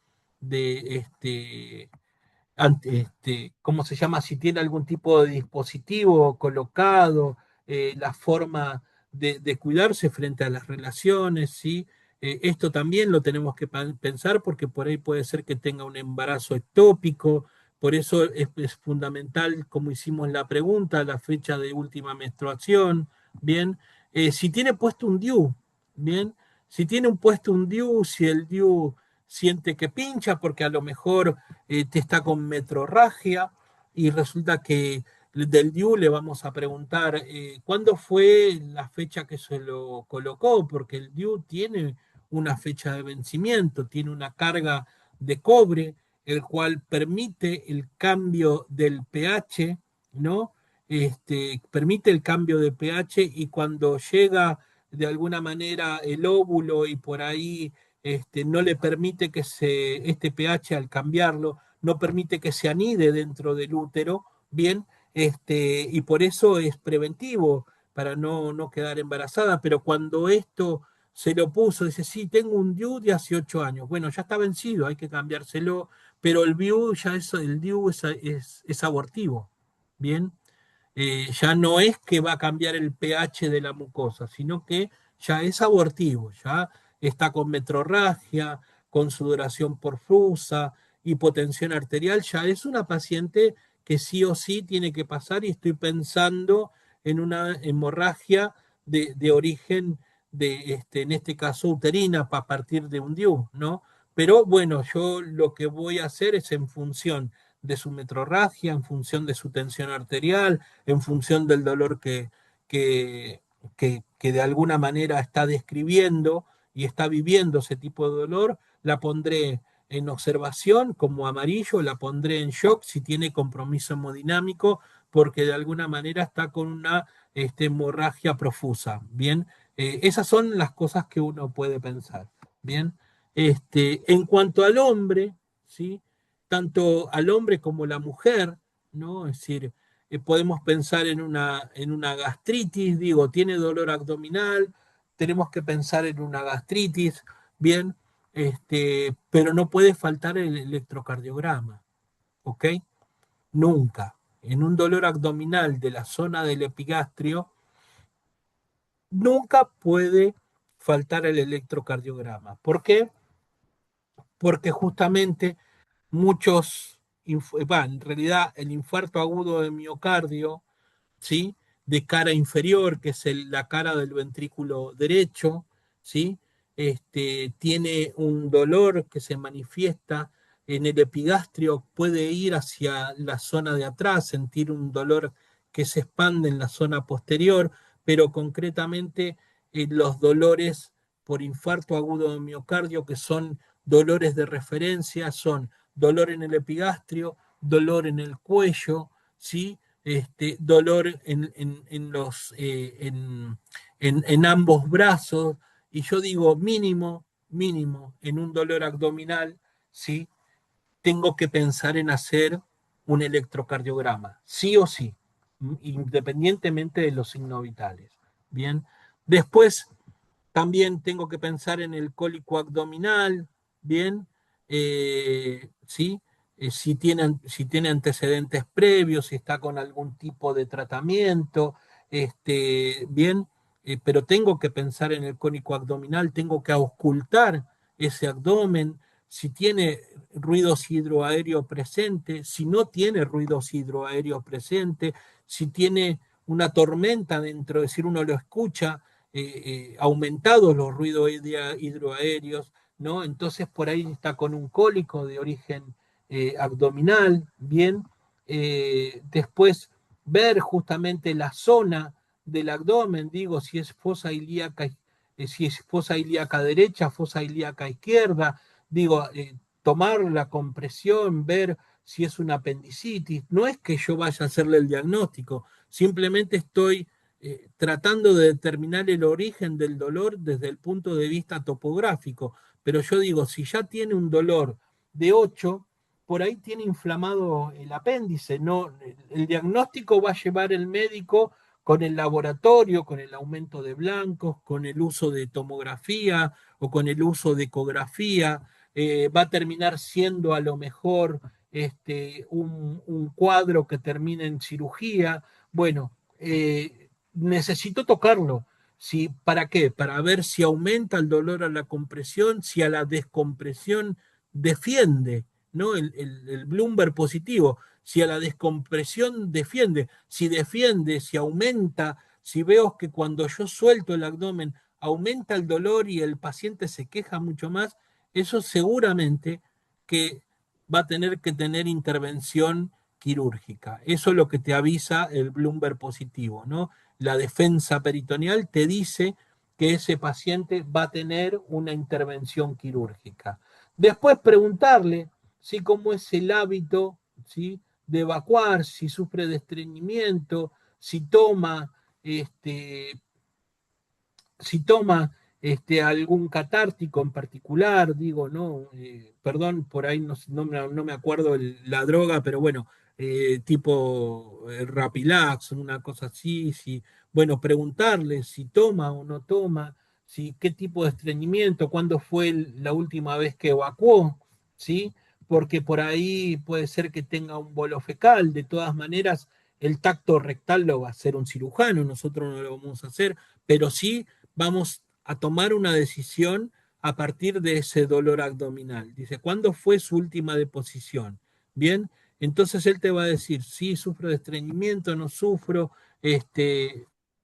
¿cómo se llama? Si tiene algún tipo de dispositivo colocado, la forma de cuidarse frente a las relaciones, ¿sí? Esto también lo tenemos que pensar porque por ahí puede ser que tenga un embarazo ectópico, por eso es fundamental, como hicimos la pregunta, la fecha de última menstruación, ¿bien? Si tiene puesto un DIU, ¿bien? Si tiene puesto un DIU, si el DIU siente que pincha porque a lo mejor te está con metrorragia y resulta que del DIU le vamos a preguntar cuándo fue la fecha que se lo colocó, porque el DIU tiene una fecha de vencimiento, tiene una carga de cobre, el cual permite el cambio del pH, ¿no? Permite el cambio de pH y cuando llega de alguna manera el óvulo y por ahí no le permite que este pH al cambiarlo, no permite que se anide dentro del útero, bien, y por eso es preventivo para no quedar embarazada, pero cuando esto se lo puso, dice, sí, tengo un DIU de hace 8 años. Bueno, ya está vencido, hay que cambiárselo, pero el DIU ya el DIU es abortivo, ¿bien? Ya no es que va a cambiar el pH de la mucosa, sino que ya es abortivo, ya está con metrorragia, con sudoración profusa, hipotensión arterial, ya es una paciente que sí o sí tiene que pasar y estoy pensando en una hemorragia de origen en este caso uterina, a partir de un DIU, ¿no? Pero bueno, yo lo que voy a hacer es en función de su metrorragia, en función de su tensión arterial, en función del dolor que, que de alguna manera está describiendo y está viviendo ese tipo de dolor, la pondré en observación como amarillo, la pondré en shock si tiene compromiso hemodinámico, porque de alguna manera está con una hemorragia profusa. Bien, esas son las cosas que uno puede pensar. Bien, en cuanto al hombre, ¿sí? Tanto al hombre como la mujer, ¿no? Es decir, podemos pensar en una gastritis, digo, tiene dolor abdominal, tenemos que pensar en una gastritis, bien, pero no puede faltar el electrocardiograma, ¿ok? Nunca. En un dolor abdominal de la zona del epigastrio, nunca puede faltar el electrocardiograma. ¿Por qué? Porque justamente muchos, en realidad el infarto agudo de miocardio, ¿sí? De cara inferior, que es la cara del ventrículo derecho, ¿sí? Tiene un dolor que se manifiesta en el epigastrio, puede ir hacia la zona de atrás, sentir un dolor que se expande en la zona posterior, pero concretamente los dolores por infarto agudo de miocardio, que son dolores de referencia, son dolor en el epigastrio, dolor en el cuello, ¿sí? Dolor en ambos brazos, y yo digo mínimo, en un dolor abdominal, ¿sí? Tengo que pensar en hacer un electrocardiograma, sí o sí, independientemente de los signos vitales. Bien, después también tengo que pensar en el cólico abdominal, bien, ¿sí? Si tiene antecedentes previos, si está con algún tipo de tratamiento, bien, pero tengo que pensar en el cólico abdominal, tengo que auscultar ese abdomen, si tiene ruidos hidroaéreo presente, si no tiene ruidos hidroaéreo presente, si tiene una tormenta dentro, es decir, uno lo escucha, aumentados los ruidos hidroaéreos, ¿no? Entonces por ahí está con un cólico de origen abdominal, bien. Después ver justamente la zona del abdomen, digo, si es fosa ilíaca derecha, fosa ilíaca izquierda, digo, tomar la compresión, ver si es una apendicitis. No es que yo vaya a hacerle el diagnóstico, simplemente estoy tratando de determinar el origen del dolor desde el punto de vista topográfico. Pero yo digo, si ya tiene un dolor de 8, por ahí tiene inflamado el apéndice. No, el diagnóstico va a llevar el médico con el laboratorio, con el aumento de blancos, con el uso de tomografía o con el uso de ecografía. Va a terminar siendo a lo mejor un cuadro que termine en cirugía. Bueno, necesito tocarlo. Si, ¿para qué? Para ver si aumenta el dolor a la compresión, si a la descompresión defiende, ¿no? El Bloomberg positivo, si a la descompresión defiende, si aumenta, si veo que cuando yo suelto el abdomen aumenta el dolor y el paciente se queja mucho más, eso seguramente que va a tener que tener intervención quirúrgica. Eso es lo que te avisa el Bloomberg positivo, ¿no? La defensa peritoneal te dice que ese paciente va a tener una intervención quirúrgica. Después preguntarle si cómo es el hábito, ¿sí? De evacuar, si sufre de estreñimiento, este, si toma algún catártico en particular, digo, no, perdón, por ahí no me acuerdo la droga, pero bueno, tipo Rapilax, una cosa así, si, bueno, preguntarle si toma o no toma, ¿sí? ¿Qué tipo de estreñimiento? ¿Cuándo fue la última vez que evacuó? ¿Sí? Porque por ahí puede ser que tenga un bolo fecal. De todas maneras, el tacto rectal lo va a hacer un cirujano, nosotros no lo vamos a hacer, pero sí vamos a tomar una decisión a partir de ese dolor abdominal. Dice, ¿cuándo fue su última deposición? Bien, entonces él te va a decir, sí, sufro de estreñimiento, no sufro,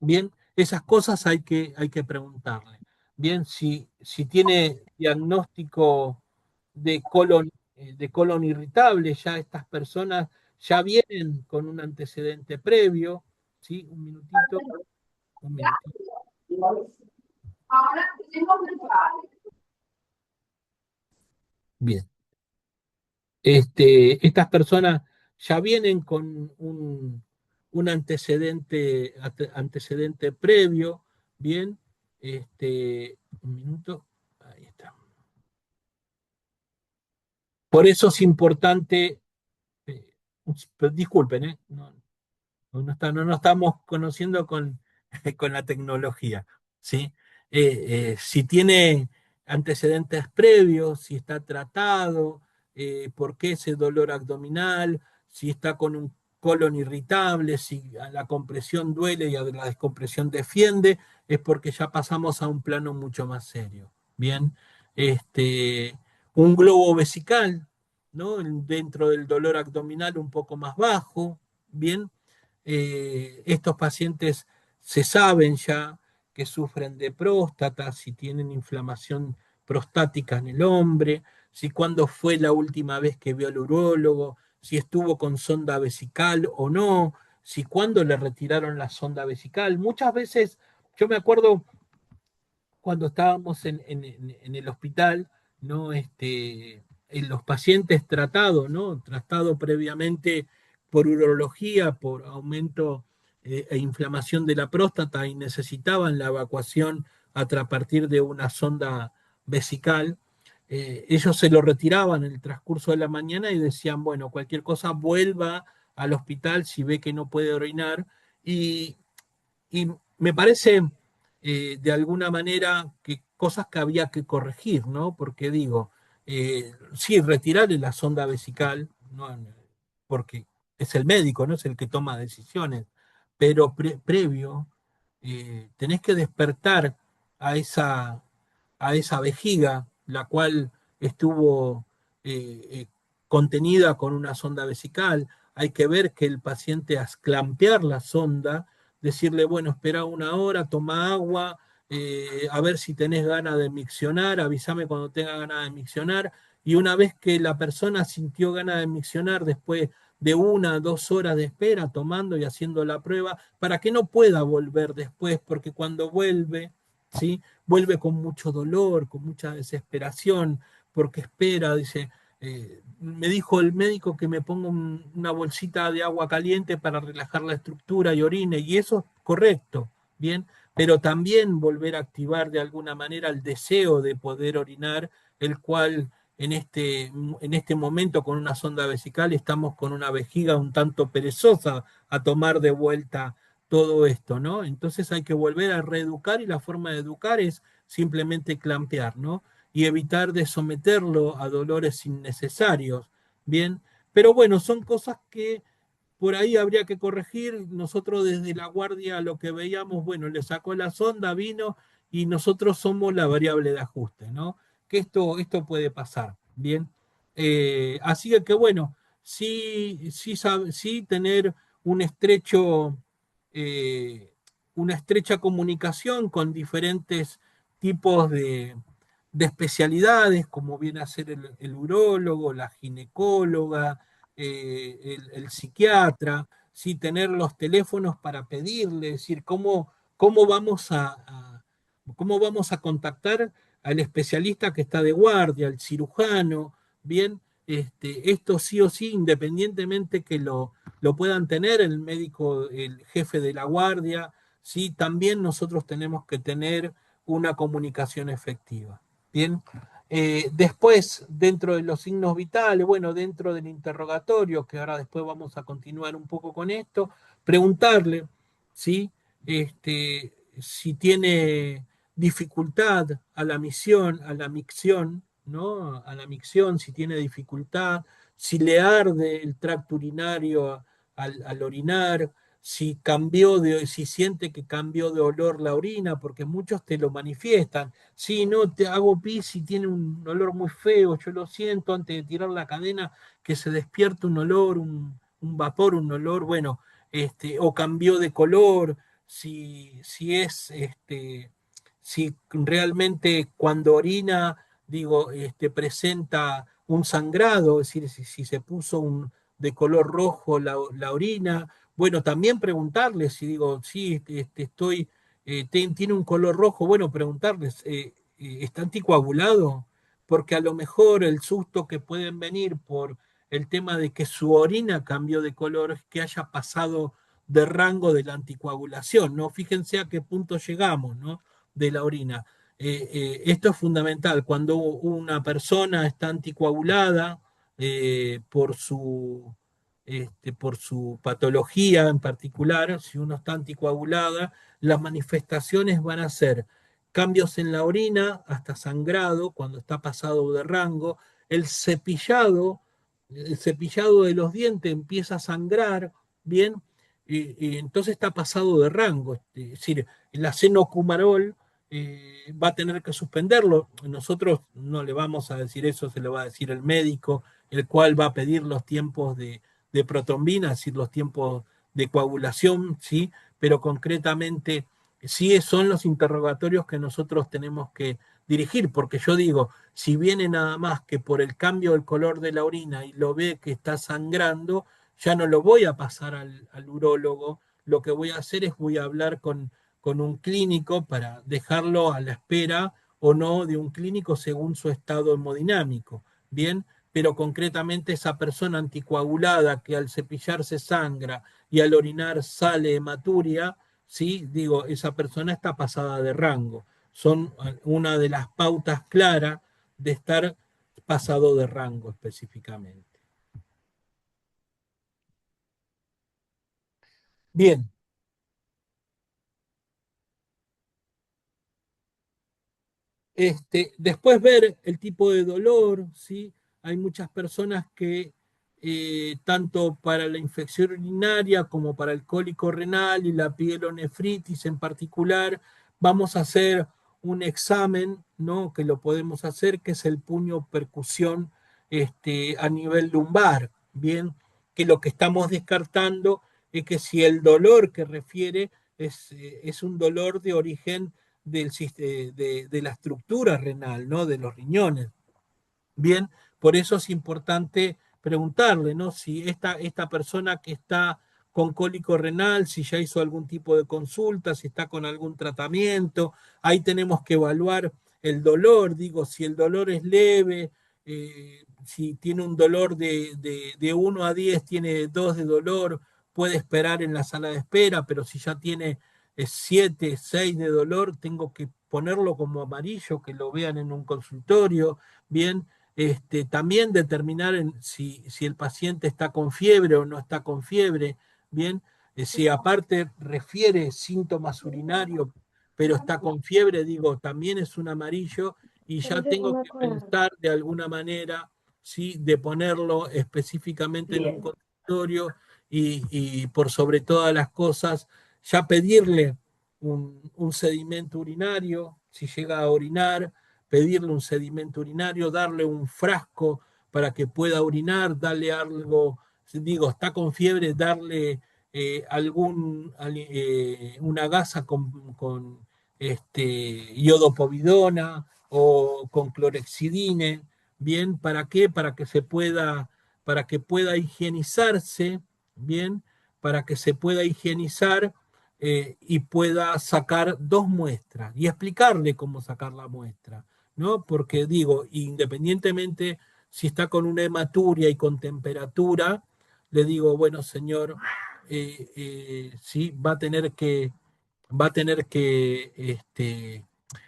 bien, esas cosas hay que preguntarle. Bien, si tiene diagnóstico de colon irritable, ya estas personas ya vienen con un antecedente previo, ¿sí? Un minutito, un minutito. Bien. Estas personas ya vienen con un antecedente previo, bien, un minuto, ahí está. Por eso es importante, eh, disculpen, no, no nos estamos conociendo con, con la tecnología, ¿sí? Si tiene antecedentes previos, si está tratado, por qué ese dolor abdominal, si está con un colon irritable, si a la compresión duele y a la descompresión defiende, es porque ya pasamos a un plano mucho más serio. Bien, un globo vesical, ¿no? Dentro del dolor abdominal un poco más bajo, bien, estos pacientes se saben ya que sufren de próstata, si tienen inflamación prostática en el hombre, si cuándo fue la última vez que vio al urólogo, si estuvo con sonda vesical o no, si cuándo le retiraron la sonda vesical. Muchas veces, yo me acuerdo cuando estábamos en el hospital, ¿no? En los pacientes tratados, ¿no? Tratado previamente por urología, por aumento e inflamación de la próstata y necesitaban la evacuación a partir de una sonda vesical. Ellos se lo retiraban en el transcurso de la mañana y decían, bueno, cualquier cosa vuelva al hospital si ve que no puede orinar. Y y me parece, de alguna manera, que cosas que había que corregir, ¿no? Porque digo, sí, retirarle la sonda vesical, ¿no? Porque es el médico, ¿no? Es el que toma decisiones, pero previo, tenés que despertar a a esa vejiga, la cual estuvo eh, contenida con una sonda vesical. Hay que ver que el paciente, al clampear la sonda, decirle, bueno, espera una hora, toma agua, a ver si tenés ganas de miccionar, avísame cuando tenga ganas de miccionar. Y una vez que la persona sintió ganas de miccionar, después de 1 2 horas de espera, tomando y haciendo la prueba, para que no pueda volver después, porque cuando vuelve, ¿sí? Vuelve con mucho dolor, con mucha desesperación, porque espera, dice, me dijo el médico que me ponga una bolsita de agua caliente para relajar la estructura y orine, y eso es correcto, bien, pero también volver a activar de alguna manera el deseo de poder orinar, el cual en este momento con una sonda vesical estamos con una vejiga un tanto perezosa a tomar de vuelta todo esto, ¿no? Entonces hay que volver a reeducar y la forma de educar es simplemente clampear, ¿no? Y evitar de someterlo a dolores innecesarios, ¿bien? Pero bueno, son cosas que por ahí habría que corregir. Nosotros desde la guardia lo que veíamos, bueno, le sacó la sonda, vino y nosotros somos la variable de ajuste, ¿no? Que esto puede pasar, ¿bien? Así que bueno, sí tener un eh, una estrecha comunicación con diferentes tipos de especialidades, como viene a ser el urólogo, la ginecóloga, el psiquiatra, sí tener los teléfonos para pedirle, decir, cómo vamos cómo vamos a contactar al especialista que está de guardia, al cirujano, bien, esto sí o sí, independientemente que lo puedan tener el médico, el jefe de la guardia, sí, también nosotros tenemos que tener una comunicación efectiva. Bien, después, dentro de los signos vitales, bueno, dentro del interrogatorio, que ahora después vamos a continuar un poco con esto, preguntarle, ¿sí? Si tiene dificultad a la misión, a la micción, ¿no? A la micción, si tiene dificultad, si le arde el tracto urinario al orinar, si siente que cambió de olor la orina, porque muchos te lo manifiestan. Si no te hago pis y tiene un olor muy feo, yo lo siento antes de tirar la cadena, que se despierta un olor, un vapor, un olor, bueno, o cambió de color, si realmente cuando orina, digo, presenta un sangrado, es decir, si se puso de color rojo la orina. Bueno, también preguntarles si digo, sí, tiene un color rojo, bueno, preguntarles, ¿está anticoagulado? Porque a lo mejor el susto que pueden venir por el tema de que su orina cambió de color es que haya pasado de rango de la anticoagulación, ¿no? Fíjense a qué punto llegamos, ¿no? De la orina. Esto es fundamental. Cuando una persona está anticoagulada por su patología en particular, si uno está anticoagulada, las manifestaciones van a ser cambios en la orina, hasta sangrado, cuando está pasado de rango, el cepillado, el cepillado de los dientes empieza a sangrar, ¿bien? Y entonces está pasado de rango, es decir, el acenocumarol va a tener que suspenderlo. Nosotros no le vamos a decir eso, se lo va a decir el médico, el cual va a pedir los tiempos de protrombina, es decir, los tiempos de coagulación, ¿sí? Pero concretamente sí son los interrogatorios que nosotros tenemos que dirigir, porque yo digo, si viene nada más que por el cambio del color de la orina y lo ve que está sangrando, ya no lo voy a pasar al urólogo, lo que voy a hacer es voy a hablar con un clínico para dejarlo a la espera o no de un clínico según su estado hemodinámico, ¿bien? Pero concretamente esa persona anticoagulada que al cepillarse sangra y al orinar sale hematuria, ¿sí? Digo, esa persona está pasada de rango. Son una de las pautas claras de estar pasado de rango específicamente. Bien, después ver el tipo de dolor, ¿sí? Hay muchas personas que tanto para la infección urinaria como para el cólico renal y la pielonefritis en particular, vamos a hacer un examen, ¿no? Que lo podemos hacer, que es el puño percusión a nivel lumbar, ¿bien? Que lo que estamos descartando es que si el dolor que refiere es un dolor de origen de la estructura renal, ¿no? De los riñones. Bien, por eso es importante preguntarle, ¿no? Si esta persona que está con cólico renal, si ya hizo algún tipo de consulta, si está con algún tratamiento, ahí tenemos que evaluar el dolor, digo, si el dolor es leve, si tiene un dolor de 1 a 10, tiene 2 de dolor, puede esperar en la sala de espera, pero si ya tiene 7, 6 de dolor, tengo que ponerlo como amarillo, que lo vean en un consultorio, bien, también determinar si el paciente está con fiebre o no está con fiebre, bien, si aparte refiere síntomas urinarios, pero está con fiebre, digo, también es un amarillo y ya tengo que pensar de alguna manera, ¿sí? De ponerlo específicamente en un consultorio y por sobre todas las cosas, ya pedirle un sedimento urinario, si llega a orinar, pedirle un sedimento urinario, darle un frasco para que pueda orinar, darle algo, digo, está con fiebre, darle una gasa con iodopovidona o con clorexidine, bien, ¿para qué? Para que pueda higienizarse, bien, para que se pueda higienizar y pueda sacar 2 muestras y explicarle cómo sacar la muestra. ¿No? Porque digo, independientemente si está con una hematuria y con temperatura, le digo, bueno, señor, sí, va a tener que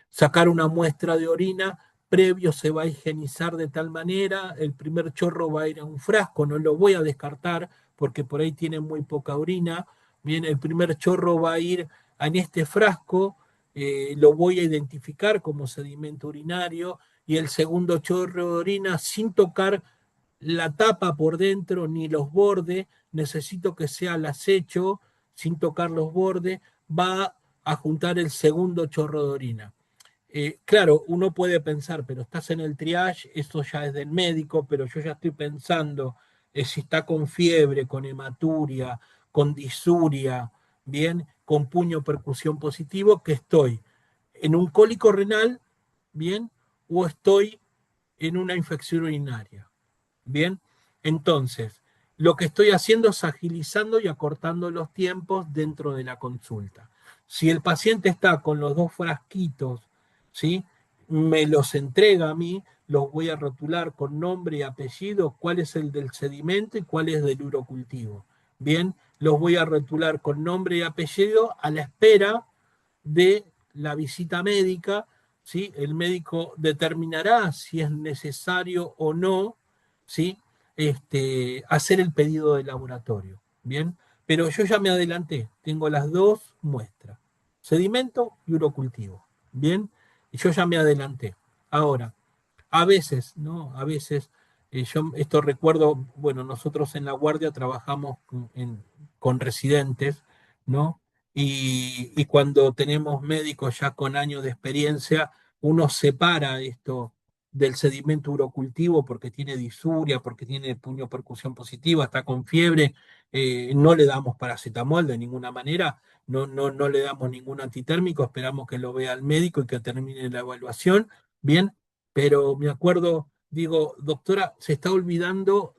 sacar una muestra de orina, previo se va a higienizar de tal manera, el primer chorro va a ir a un frasco, no lo voy a descartar porque por ahí tiene muy poca orina, bien, el primer chorro va a ir en este frasco, lo voy a identificar como sedimento urinario, y el segundo chorro de orina, sin tocar la tapa por dentro ni los bordes, necesito que sea al acecho, sin tocar los bordes, va a juntar el segundo chorro de orina. Claro, uno puede pensar, pero estás en el triage, eso ya es del médico, pero yo ya estoy pensando si está con fiebre, con hematuria, con disuria, bien, con puño percusión positivo, que estoy en un cólico renal, bien, o estoy en una infección urinaria. Bien, entonces, lo que estoy haciendo es agilizando y acortando los tiempos dentro de la consulta. Si el paciente está con los dos frasquitos, ¿sí? Me los entrega a mí, los voy a rotular con nombre y apellido, cuál es el del sedimento y cuál es del urocultivo. Bien, los voy a rotular con nombre y apellido a la espera de la visita médica, ¿sí? El médico determinará si es necesario o no, ¿sí? Hacer el pedido de laboratorio, ¿bien? Pero yo ya me adelanté, tengo las dos muestras, sedimento y urocultivo, ¿bien? Y yo ya me adelanté. Ahora, a veces, ¿no? A veces, yo esto recuerdo, bueno, nosotros en la guardia trabajamos con residentes, ¿no? Y cuando tenemos médicos ya con años de experiencia, uno separa esto del sedimento urocultivo porque tiene disuria, porque tiene puño percusión positiva, está con fiebre, no le damos paracetamol de ninguna manera, no le damos ningún antitérmico, esperamos que lo vea el médico y que termine la evaluación, bien, pero me acuerdo, digo, doctora, se está olvidando,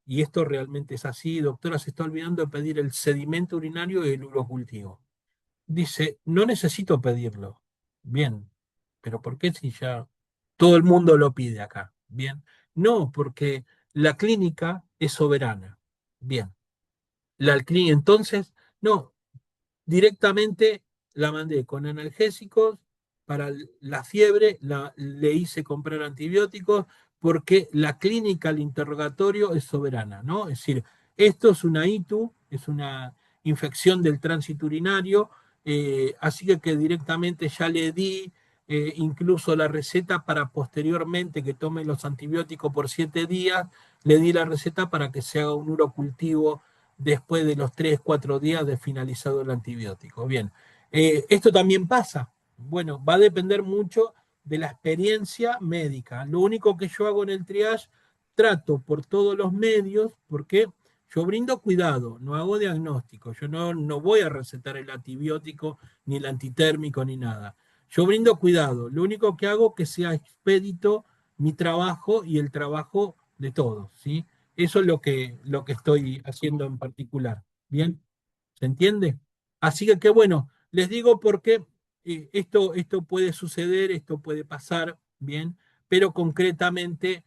y esto realmente es así, doctora, se está olvidando de pedir el sedimento urinario y el urocultivo. Dice, no necesito pedirlo. Bien, pero ¿por qué si ya todo el mundo lo pide acá? Bien, no, porque la clínica es soberana. Bien, entonces, no, directamente la mandé con analgésicos para la fiebre, le hice comprar antibióticos porque la clínica, el interrogatorio es soberana, ¿no? Es decir, esto es una ITU, es una infección del tránsito urinario, así que directamente ya le di incluso la receta para posteriormente que tome los antibióticos por 7 días, le di la receta para que se haga un urocultivo después de los 3, 4 días de finalizado el antibiótico. Bien, esto también pasa. Bueno, va a depender mucho de la experiencia médica. Lo único que yo hago en el triage, trato por todos los medios, porque yo brindo cuidado, no hago diagnóstico, yo no voy a recetar el antibiótico, ni el antitérmico, ni nada. Yo brindo cuidado, lo único que hago es que sea expedito mi trabajo y el trabajo de todos, ¿sí? Eso es lo que estoy haciendo en particular. ¿Bien? ¿Se entiende? Así que qué bueno, les digo porque esto puede suceder, esto puede pasar, ¿bien? Pero concretamente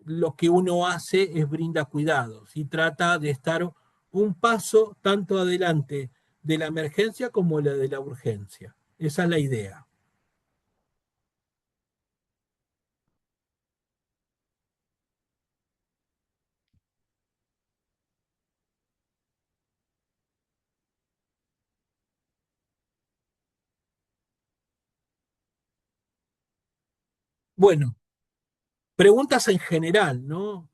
lo que uno hace es brinda cuidados y trata de estar un paso tanto adelante de la emergencia como la de la urgencia. Esa es la idea. Bueno, preguntas en general, ¿no?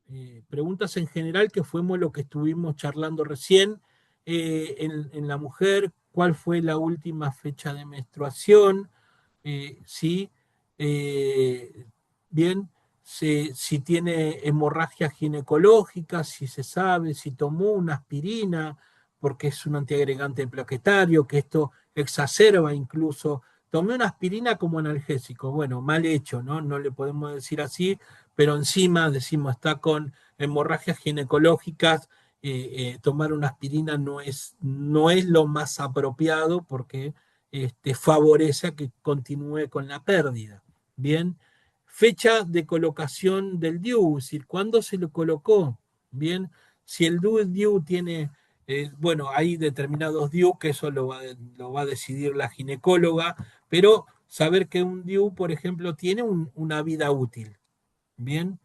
Preguntas en general que fuimos lo que estuvimos charlando recién. En la mujer, ¿cuál fue la última fecha de menstruación? ¿Sí? Eh, bien, si tiene hemorragia ginecológica, si se sabe, si tomó una aspirina, porque es un antiagregante plaquetario, que esto exacerba incluso. Tomé una aspirina como analgésico, bueno, mal hecho, ¿no? No le podemos decir así, pero encima decimos está con hemorragias ginecológicas, tomar una aspirina no es lo más apropiado porque favorece a que continúe con la pérdida. Bien, fecha de colocación del DIU, es decir, ¿cuándo se lo colocó? Bien, si el DIU tiene, bueno, hay determinados DIU que eso lo va a decidir la ginecóloga, pero saber que un DIU, por ejemplo, tiene una vida útil, bien,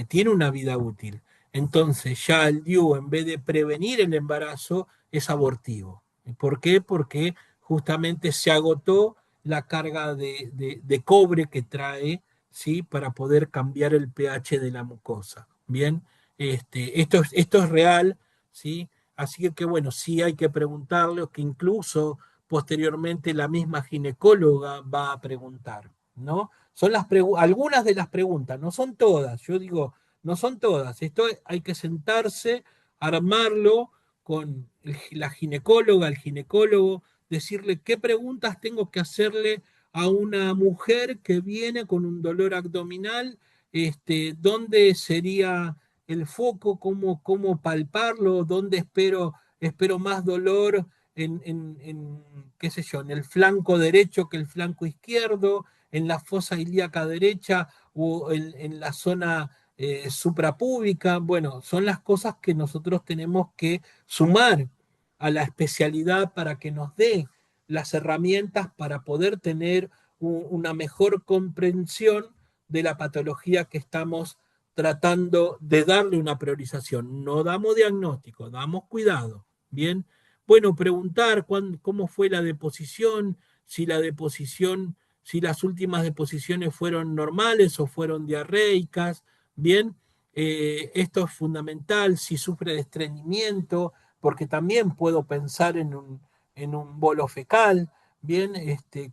tiene una vida útil. Entonces ya el DIU, en vez de prevenir el embarazo, es abortivo. ¿Por qué? Porque justamente se agotó la carga de cobre que trae, ¿sí? Para poder cambiar el pH de la mucosa. Bien, esto es real, ¿sí? Así que bueno, sí hay que preguntarle, que incluso posteriormente la misma ginecóloga va a preguntar, ¿no? Son algunas de las preguntas, no son todas, yo digo, no son todas. Esto hay que sentarse, armarlo con la ginecóloga, el ginecólogo, decirle qué preguntas tengo que hacerle a una mujer que viene con un dolor abdominal, dónde sería el foco, cómo palparlo, dónde espero más dolor qué sé yo, en el flanco derecho que el flanco izquierdo, en la fosa ilíaca derecha o en la zona suprapúbica. Bueno, son las cosas que nosotros tenemos que sumar a la especialidad para que nos dé las herramientas para poder tener una mejor comprensión de la patología que estamos tratando de darle una priorización. No damos diagnóstico, damos cuidado. Bien, bueno, preguntar cómo fue la deposición, si la deposición, si las últimas deposiciones fueron normales o fueron diarreicas. Bien, esto es fundamental, si sufre de estreñimiento, porque también puedo pensar en un bolo fecal. Bien,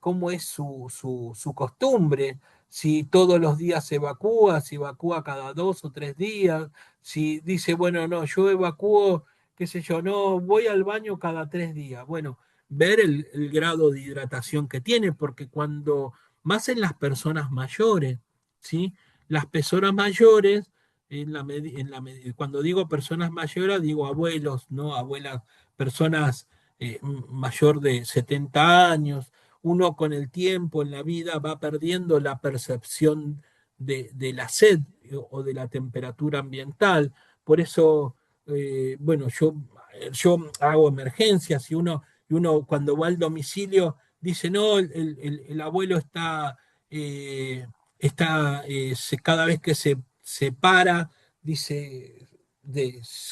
cómo es su costumbre, si todos los días se evacúa, si evacúa cada 2 o 3 días, si dice, bueno, no, yo evacúo, qué sé yo, no, voy al baño cada 3 días. Bueno, ver el grado de hidratación que tiene, porque más en las personas mayores, ¿sí? Las personas mayores, cuando digo personas mayores, digo abuelos, ¿no? Abuelas, personas mayor de 70 años, uno con el tiempo en la vida va perdiendo la percepción de la sed o de la temperatura ambiental. Por eso, bueno, yo hago emergencias y uno cuando va al domicilio dice, no, el abuelo cada vez que se para, dice,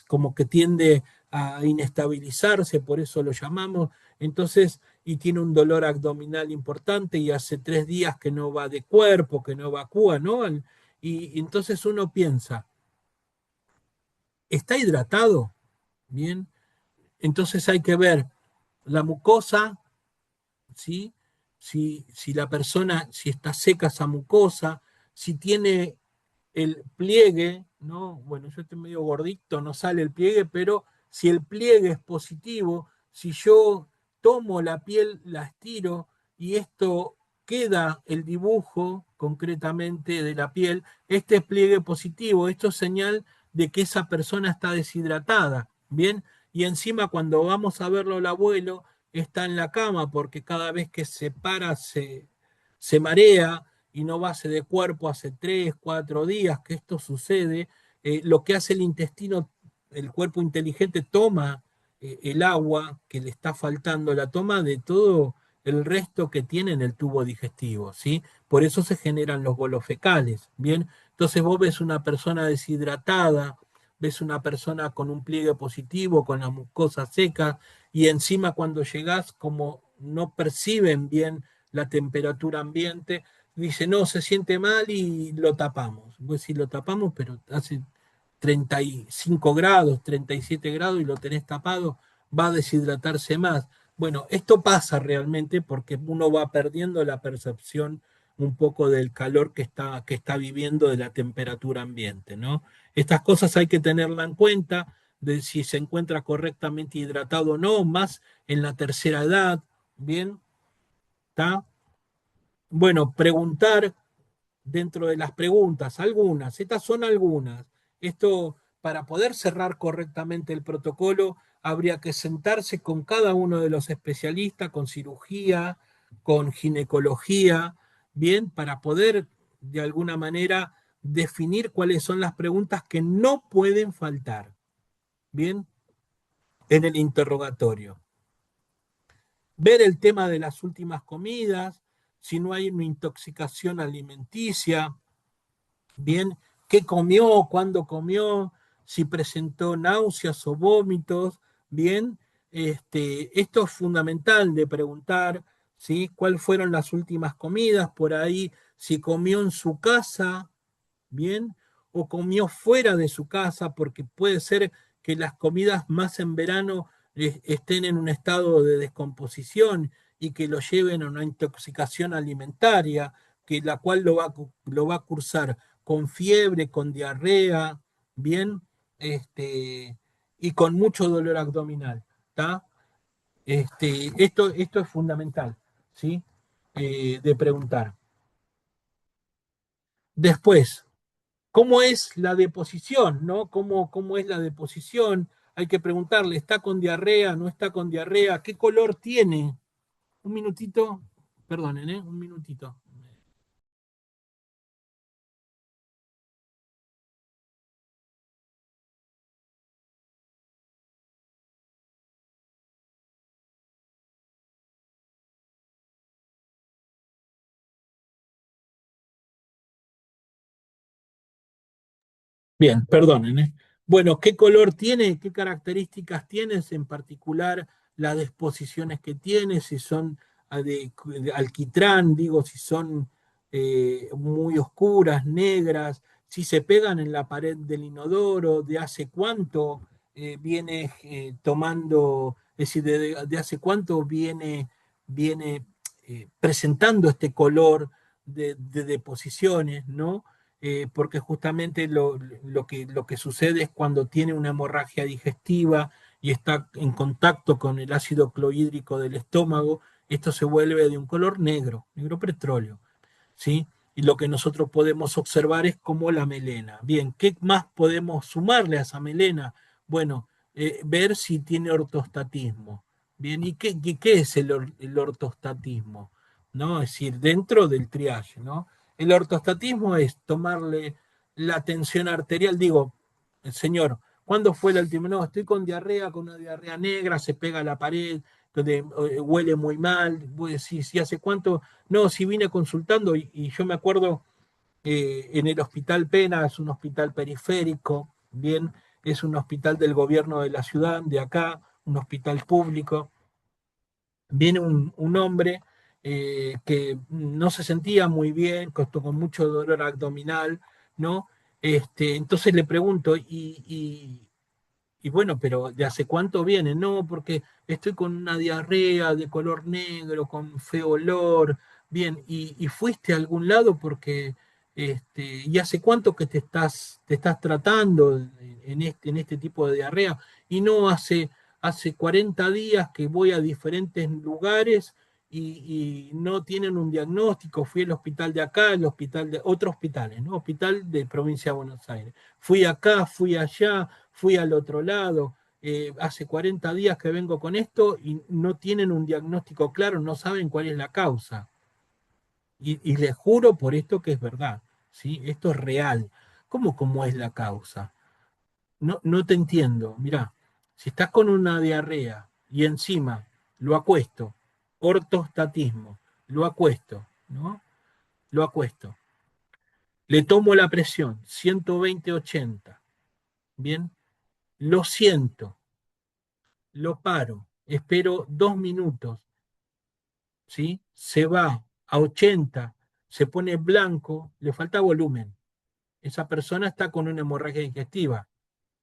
como que tiende a inestabilizarse, por eso lo llamamos. Entonces, y tiene un dolor abdominal importante y hace 3 días que no va de cuerpo, que no evacúa, ¿no? Y entonces uno piensa, ¿está hidratado? Bien, entonces hay que ver la mucosa, ¿sí? Si la persona, si está seca esa mucosa, si tiene el pliegue, ¿no? Bueno, yo estoy medio gordito, no sale el pliegue, pero si el pliegue es positivo, si yo tomo la piel, la estiro y esto queda el dibujo concretamente de la piel, este es pliegue positivo, esto es señal de que esa persona está deshidratada, ¿bien? Y encima cuando vamos a verlo el abuelo, está en la cama porque cada vez que se para se marea, y no base de cuerpo hace 3, 4 días que esto sucede, lo que hace el intestino, el cuerpo inteligente toma el agua que le está faltando, la toma de todo el resto que tiene en el tubo digestivo, ¿sí? Por eso se generan los bolos fecales, ¿bien? Entonces vos ves una persona deshidratada, ves una persona con un pliegue positivo, con la mucosa seca, y encima cuando llegás, como no perciben bien la temperatura ambiente, dice, no, se siente mal y lo tapamos. Pues sí, lo tapamos, pero hace 35 grados, 37 grados y lo tenés tapado, va a deshidratarse más. Bueno, esto pasa realmente porque uno va perdiendo la percepción un poco del calor que está viviendo, de la temperatura ambiente, ¿no? Estas cosas hay que tenerla en cuenta, de si se encuentra correctamente hidratado o no, más en la tercera edad, ¿bien? ¿Está? Bueno, preguntar dentro de las preguntas, algunas, estas son algunas. Esto, para poder cerrar correctamente el protocolo, habría que sentarse con cada uno de los especialistas, con cirugía, con ginecología, bien, para poder de alguna manera definir cuáles son las preguntas que no pueden faltar, bien, en el interrogatorio. Ver el tema de las últimas comidas, si no hay una intoxicación alimenticia, bien, qué comió, cuándo comió, si presentó náuseas o vómitos, bien, Esto es fundamental de preguntar, ¿sí? ¿Cuáles fueron las últimas comidas? Por ahí, si comió en su casa, ¿bien? O comió fuera de su casa, porque puede ser que las comidas más en verano estén en un estado de descomposición y que lo lleven a una intoxicación alimentaria, que la cual lo va a cursar con fiebre, con diarrea, ¿bien? Y con mucho dolor abdominal, ¿está? Esto es fundamental, ¿sí? De preguntar. Después, ¿cómo es la deposición, no? ¿Cómo es la deposición? Hay que preguntarle, ¿está con diarrea? ¿No está con diarrea? ¿Qué color tiene? Un minutito, perdonen, ¿eh? Un minutito. Bien, perdonen, ¿eh? Bueno, ¿qué color tiene? ¿Qué características tienes en particular? Las disposiciones que tiene, si son de alquitrán, digo, si son muy oscuras, negras, si se pegan en la pared del inodoro, de hace cuánto viene tomando, es decir, de hace cuánto viene presentando este color de deposiciones, ¿no? Porque justamente lo que sucede es cuando tiene una hemorragia digestiva y está en contacto con el ácido clorhídrico del estómago, esto se vuelve de un color negro, negro petróleo, ¿sí? Y lo que nosotros podemos observar es como la melena. Bien, ¿qué más podemos sumarle a esa melena? Bueno, ver si tiene ortostatismo. Bien, ¿qué es el ortostatismo? ¿No? Es decir, dentro del triage, ¿no? El ortostatismo es tomarle la tensión arterial, digo, el señor, ¿cuándo fue la última? No, estoy con diarrea, con una diarrea negra, se pega a la pared, donde huele muy mal, si hace cuánto, no, si vine consultando y yo me acuerdo en el Hospital Pena, es un hospital periférico, bien, es un hospital del gobierno de la ciudad, de acá, un hospital público, viene un hombre que no se sentía muy bien, con mucho dolor abdominal, ¿no? Entonces le pregunto, y bueno, pero ¿de hace cuánto viene? No, porque estoy con una diarrea de color negro, con feo olor. Bien, y fuiste a algún lado porque, ¿y hace cuánto que te estás tratando en este tipo de diarrea? Y no hace 40 días que voy a diferentes lugares y no tienen un diagnóstico. Fui al hospital de acá, al hospital de otros hospitales, ¿no? Hospital de Provincia de Buenos Aires. Fui acá, fui allá, fui al otro lado, hace 40 días que vengo con esto y no tienen un diagnóstico claro, no saben cuál es la causa. Y les juro por esto que es verdad, ¿sí? Esto es real. ¿Cómo es la causa? No te entiendo. Mirá, si estás con una diarrea y encima lo acuesto, ortostatismo, lo acuesto, ¿no? Lo acuesto. Le tomo la presión, 120/80. Bien, lo siento, lo paro, espero 2 minutos, ¿sí? Se va a 80, se pone blanco, le falta volumen. Esa persona está con una hemorragia digestiva.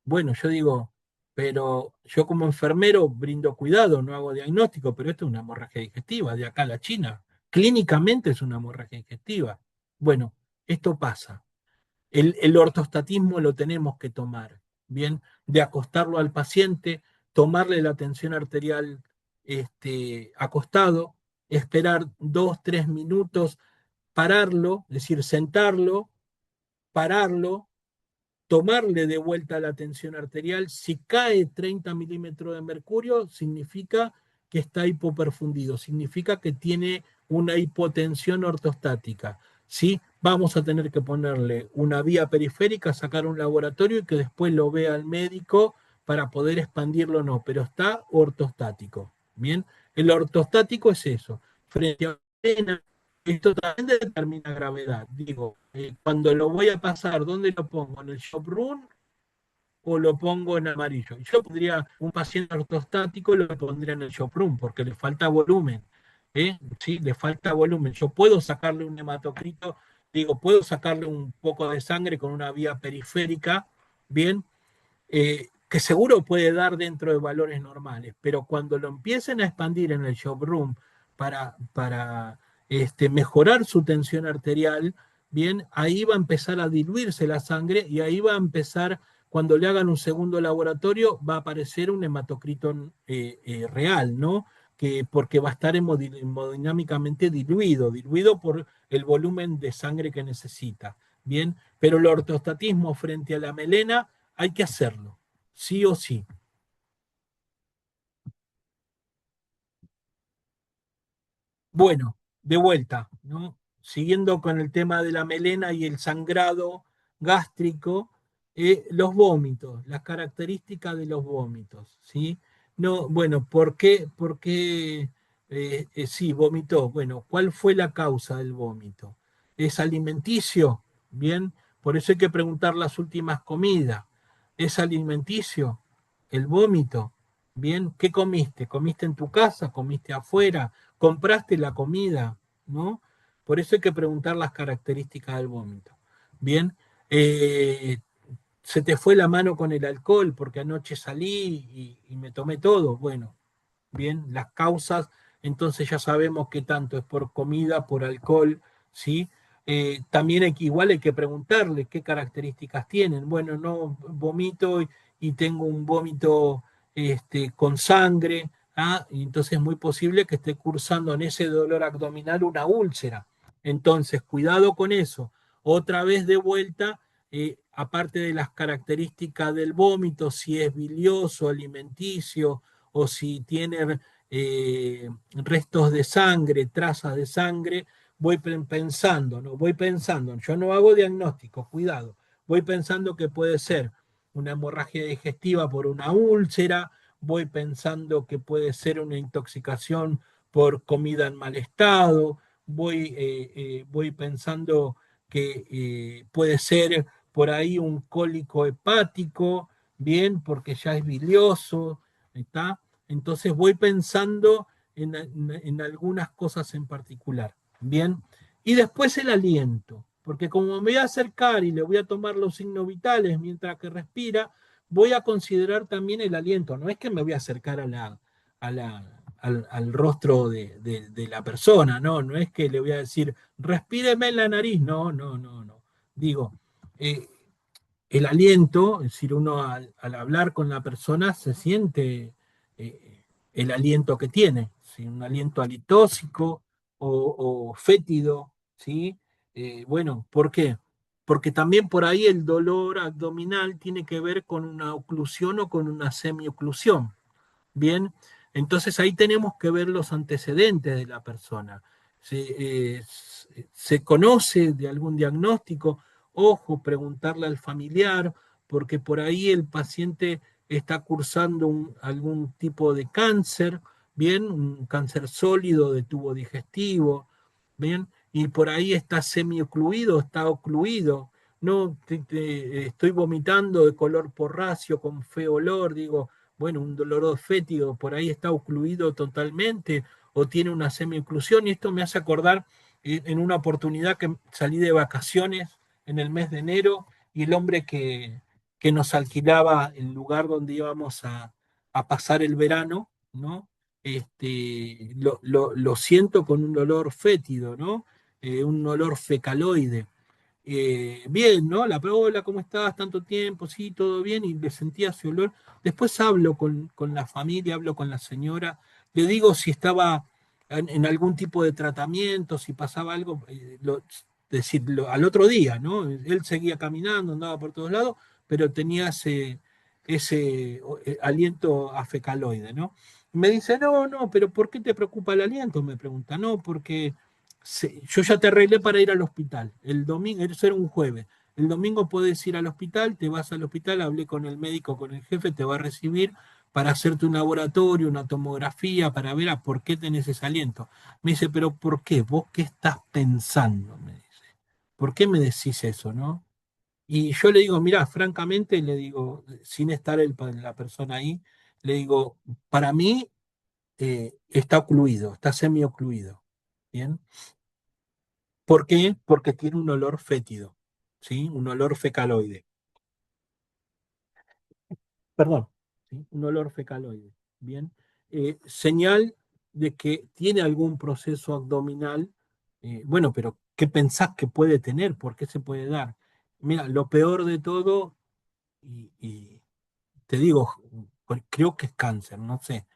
Bueno, yo digo, pero yo como enfermero brindo cuidado, no hago diagnóstico, pero esto es una hemorragia digestiva, de acá a la China. Clínicamente es una hemorragia digestiva. Bueno, esto pasa. El ortostatismo lo tenemos que tomar, ¿bien? De acostarlo al paciente, tomarle la tensión arterial acostado, esperar 2, 3 minutos, pararlo, es decir, sentarlo, pararlo, tomarle de vuelta la tensión arterial. Si cae 30 milímetros de mercurio, significa que está hipoperfundido, significa que tiene una hipotensión ortostática. ¿Sí? Vamos a tener que ponerle una vía periférica, sacar un laboratorio y que después lo vea el médico para poder expandirlo o no, pero está ortostático. Bien, el ortostático es eso. Frente a la esto también determina gravedad. Digo, cuando lo voy a pasar, ¿dónde lo pongo? ¿En el shop room o lo pongo en amarillo. Yo pondría un paciente ortostático, lo pondría en el Shoprum, porque le falta volumen. Sí, le falta volumen. Yo puedo sacarle un hematocrito, digo, puedo sacarle un poco de sangre con una vía periférica, bien, que seguro puede dar dentro de valores normales, pero cuando lo empiecen a expandir en el showroom para mejorar su tensión arterial, bien, ahí va a empezar a diluirse la sangre y ahí va a empezar, cuando le hagan un segundo laboratorio, va a aparecer un hematocrito real, ¿no? Porque va a estar hemodinámicamente diluido por el volumen de sangre que necesita. Bien, pero el ortostatismo frente a la melena hay que hacerlo, sí o sí. Bueno, de vuelta, ¿no? Siguiendo con el tema de la melena y el sangrado gástrico, los vómitos, las características de los vómitos, ¿sí? No, bueno, ¿por qué? Porque sí, vomitó. Bueno, ¿cuál fue la causa del vómito? ¿Es alimenticio? Bien, por eso hay que preguntar las últimas comidas. ¿Es alimenticio? ¿El vómito? Bien, ¿qué comiste? ¿Comiste en tu casa? ¿Comiste afuera? ¿Compraste la comida? ¿No? Por eso hay que preguntar las características del vómito. Bien, eh, se te fue la mano con el alcohol porque anoche salí y me tomé todo. Bueno, bien, las causas, entonces ya sabemos qué tanto es por comida, por alcohol, ¿sí? También igual hay que preguntarle qué características tienen. Bueno, no vomito y tengo un vómito con sangre, ¿ah? Y entonces es muy posible que esté cursando en ese dolor abdominal una úlcera. Entonces, cuidado con eso. Otra vez de vuelta, aparte de las características del vómito, si es bilioso, alimenticio, o si tiene restos de sangre, trazas de sangre, voy pensando, ¿no? Voy pensando, yo no hago diagnóstico, cuidado, voy pensando que puede ser una hemorragia digestiva por una úlcera, voy pensando que puede ser una intoxicación por comida en mal estado, voy pensando que puede ser por ahí un cólico hepático, bien, porque ya es bilioso, ¿está? Entonces voy pensando en algunas cosas en particular. Bien. Y después el aliento, porque como me voy a acercar y le voy a tomar los signos vitales mientras que respira, voy a considerar también el aliento. No es que me voy a acercar al rostro de la persona, no, no es que le voy a decir, respíreme en la nariz, no, no, no, no. Digo, eh, el aliento, es decir, uno al hablar con la persona se siente el aliento que tiene, ¿sí? Un aliento halitóxico o fétido, ¿sí? Bueno, ¿por qué? Porque también por ahí el dolor abdominal tiene que ver con una oclusión o con una semioclusión. Bien, entonces ahí tenemos que ver los antecedentes de la persona. Se conoce de algún diagnóstico, ojo, preguntarle al familiar, porque por ahí el paciente está cursando algún tipo de cáncer, bien, un cáncer sólido de tubo digestivo, bien, y por ahí está semi-ocluido, está ocluido. No, estoy vomitando de color porracio, con feo olor, digo, bueno, un dolor fétido, por ahí está ocluido totalmente o tiene una semi-oclusión, y esto me hace acordar en una oportunidad que salí de vacaciones en el mes de enero y el hombre que nos alquilaba el lugar donde íbamos a pasar el verano, ¿no? Lo siento con un olor fétido, ¿no? Un olor fecaloide. Bien, ¿no? Hola, ¿cómo estás? Tanto tiempo, sí, todo bien, y le sentía ese olor. Después hablo con la familia, hablo con la señora, le digo si estaba en algún tipo de tratamiento, si pasaba algo, al otro día, ¿no? Él seguía caminando, andaba por todos lados, pero tenía ese aliento afecaloide, ¿no? Me dice, no, no, pero ¿por qué te preocupa el aliento? Me pregunta, no, porque yo ya te arreglé para ir al hospital. El domingo, eso era un jueves. El domingo puedes ir al hospital, te vas al hospital, hablé con el médico, con el jefe, te va a recibir para hacerte un laboratorio, una tomografía, para ver a por qué tenés ese aliento. Me dice, pero ¿por qué? ¿Vos qué estás pensando? Me dice. ¿Por qué me decís eso, no? Y yo le digo, mirá, francamente, le digo, sin estar la persona ahí, le digo, para mí está ocluido, está semi-ocluido. ¿Bien? ¿Por qué? Porque tiene un olor fétido, ¿sí? Un olor fecaloide. Perdón, ¿sí? Un olor fecaloide. Bien. Señal de que tiene algún proceso abdominal. Bueno, pero ¿qué pensás que puede tener? ¿Por qué se puede dar? Mira, lo peor de todo, y te digo, creo que es cáncer, no sé.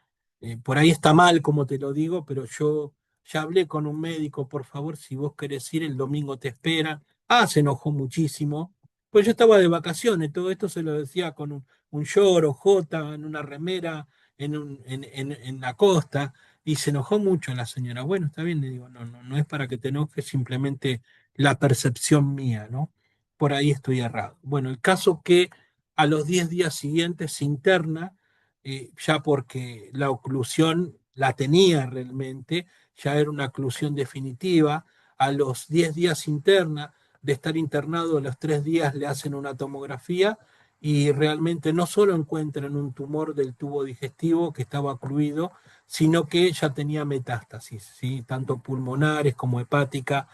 Por ahí está mal como te lo digo, pero yo ya hablé con un médico, por favor, si vos querés ir, el domingo te esperan. Ah, se enojó muchísimo. Pues yo estaba de vacaciones, todo esto se lo decía con un lloro, jota, en una remera, en la costa, y se enojó mucho la señora. Bueno, está bien, le digo, no, no, no es para que te enojes, simplemente la percepción mía, ¿no? Por ahí estoy errado. Bueno, el caso que a los 10 días siguientes se interna, ya porque la oclusión la tenía realmente, ya era una oclusión definitiva. A los 10 días interna, de estar internado, a los 3 días le hacen una tomografía y realmente no solo encuentran un tumor del tubo digestivo que estaba ocluido, sino que ya tenía metástasis, ¿sí? Tanto pulmonares como hepática.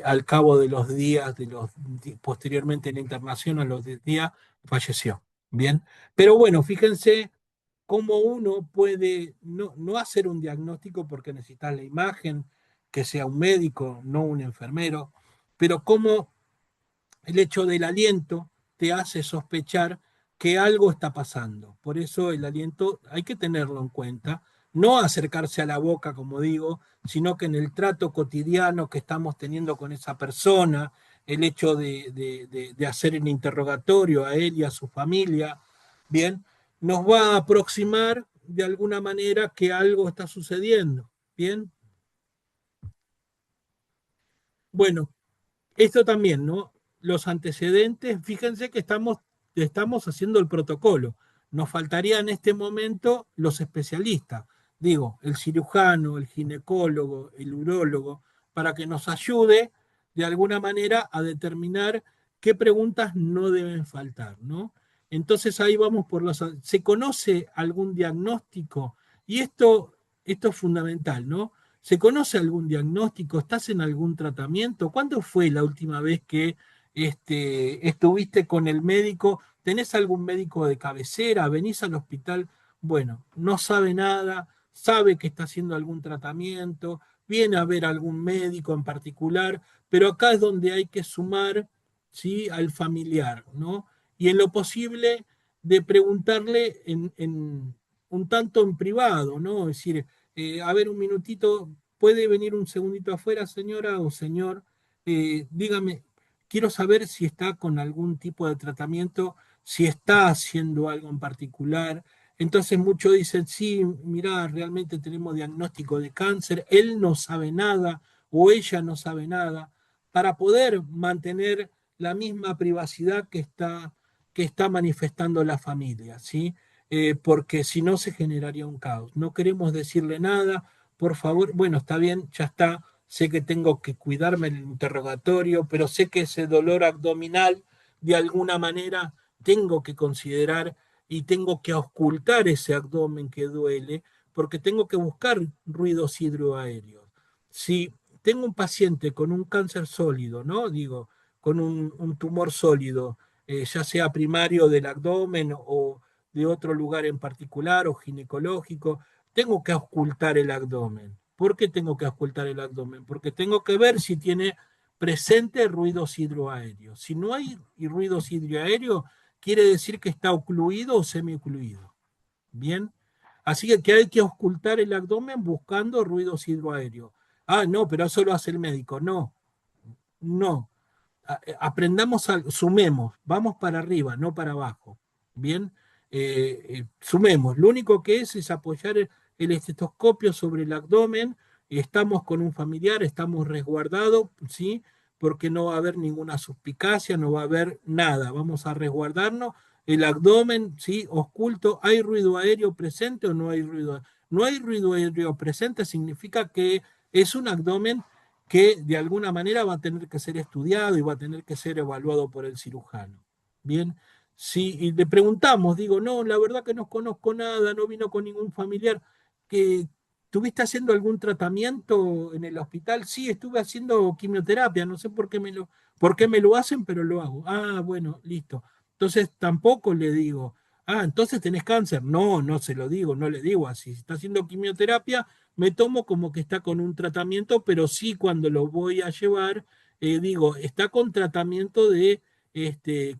Al cabo de los días, posteriormente en la internación, a los 10 días, falleció. Bien, pero bueno, fíjense cómo uno puede no hacer un diagnóstico porque necesitas la imagen, que sea un médico, no un enfermero, pero cómo el hecho del aliento te hace sospechar que algo está pasando. Por eso el aliento hay que tenerlo en cuenta, no acercarse a la boca, como digo, sino que en el trato cotidiano que estamos teniendo con esa persona, el hecho de hacer el interrogatorio a él y a su familia, bien, nos va a aproximar de alguna manera que algo está sucediendo. Bien, bueno, esto también, ¿no? Los antecedentes, fíjense que estamos haciendo el protocolo. Nos faltaría en este momento los especialistas, digo, el cirujano, el ginecólogo, el urólogo, para que nos ayude de alguna manera a determinar qué preguntas no deben faltar, ¿no? Entonces ahí vamos por los... ¿Se conoce algún diagnóstico? Y esto es fundamental, ¿no? ¿Se conoce algún diagnóstico? ¿Estás en algún tratamiento? ¿Cuándo fue la última vez que estuviste con el médico? ¿Tenés algún médico de cabecera? ¿Venís al hospital? Bueno, no sabe nada, sabe que está haciendo algún tratamiento, viene a ver a algún médico en particular, pero acá es donde hay que sumar, ¿sí?, al familiar, ¿no? Y en lo posible de preguntarle un tanto en privado, ¿no? Es decir, a ver, un minutito, ¿puede venir un segundito afuera, señora o señor? Dígame, quiero saber si está con algún tipo de tratamiento, si está haciendo algo en particular. Entonces muchos dicen, sí, mira, realmente tenemos diagnóstico de cáncer, él no sabe nada o ella no sabe nada, para poder mantener la misma privacidad que está manifestando la familia, ¿sí? Porque si no se generaría un caos. No queremos decirle nada, por favor, bueno, está bien, ya está, sé que tengo que cuidarme el interrogatorio, pero sé que ese dolor abdominal, de alguna manera, tengo que considerar y tengo que ocultar ese abdomen que duele, porque tengo que buscar ruidos hidroaéreos. Si tengo un paciente con un cáncer sólido, ¿no? Digo, con un tumor sólido, ya sea primario del abdomen o de otro lugar en particular o ginecológico, tengo que ocultar el abdomen. ¿Por qué tengo que ocultar el abdomen? Porque tengo que ver si tiene presente ruidos hidroaéreos. Si no hay ruidos hidroaéreos, quiere decir que está ocluido o semi-ocluido. Bien. Así que hay que ocultar el abdomen buscando ruidos hidroaéreos. Ah, no, pero eso lo hace el médico. No, no. Aprendamos, sumemos, vamos para arriba, no para abajo. Bien, sumemos. Lo único que es apoyar el estetoscopio sobre el abdomen. Estamos con un familiar, estamos resguardados, ¿sí? Porque no va a haber ninguna suspicacia, no va a haber nada. Vamos a resguardarnos. El abdomen, ¿sí?, oculto. ¿Hay ruido aéreo presente o no hay ruido? No hay ruido aéreo presente, significa que es un abdomen que de alguna manera va a tener que ser estudiado y va a tener que ser evaluado por el cirujano. Bien, si y le preguntamos, digo, no, la verdad que no conozco nada, no vino con ningún familiar, que ¿tuviste haciendo algún tratamiento en el hospital? Sí, estuve haciendo quimioterapia, no sé por qué me lo hacen, pero lo hago. Ah, bueno, listo. Entonces tampoco le digo, ah, entonces tenés cáncer. No, no se lo digo, no le digo así. Si está haciendo quimioterapia, me tomo como que está con un tratamiento, pero sí cuando lo voy a llevar, digo, está con tratamiento de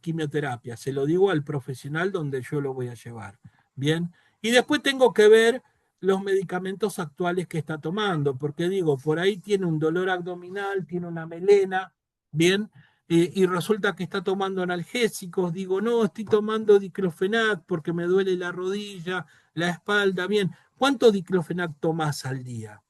quimioterapia. Se lo digo al profesional donde yo lo voy a llevar. Bien. Y después tengo que ver los medicamentos actuales que está tomando, porque digo, por ahí tiene un dolor abdominal, tiene una melena, bien, y resulta que está tomando analgésicos, digo, no, estoy tomando diclofenac porque me duele la rodilla, la espalda, bien, ¿cuánto diclofenac tomás al día?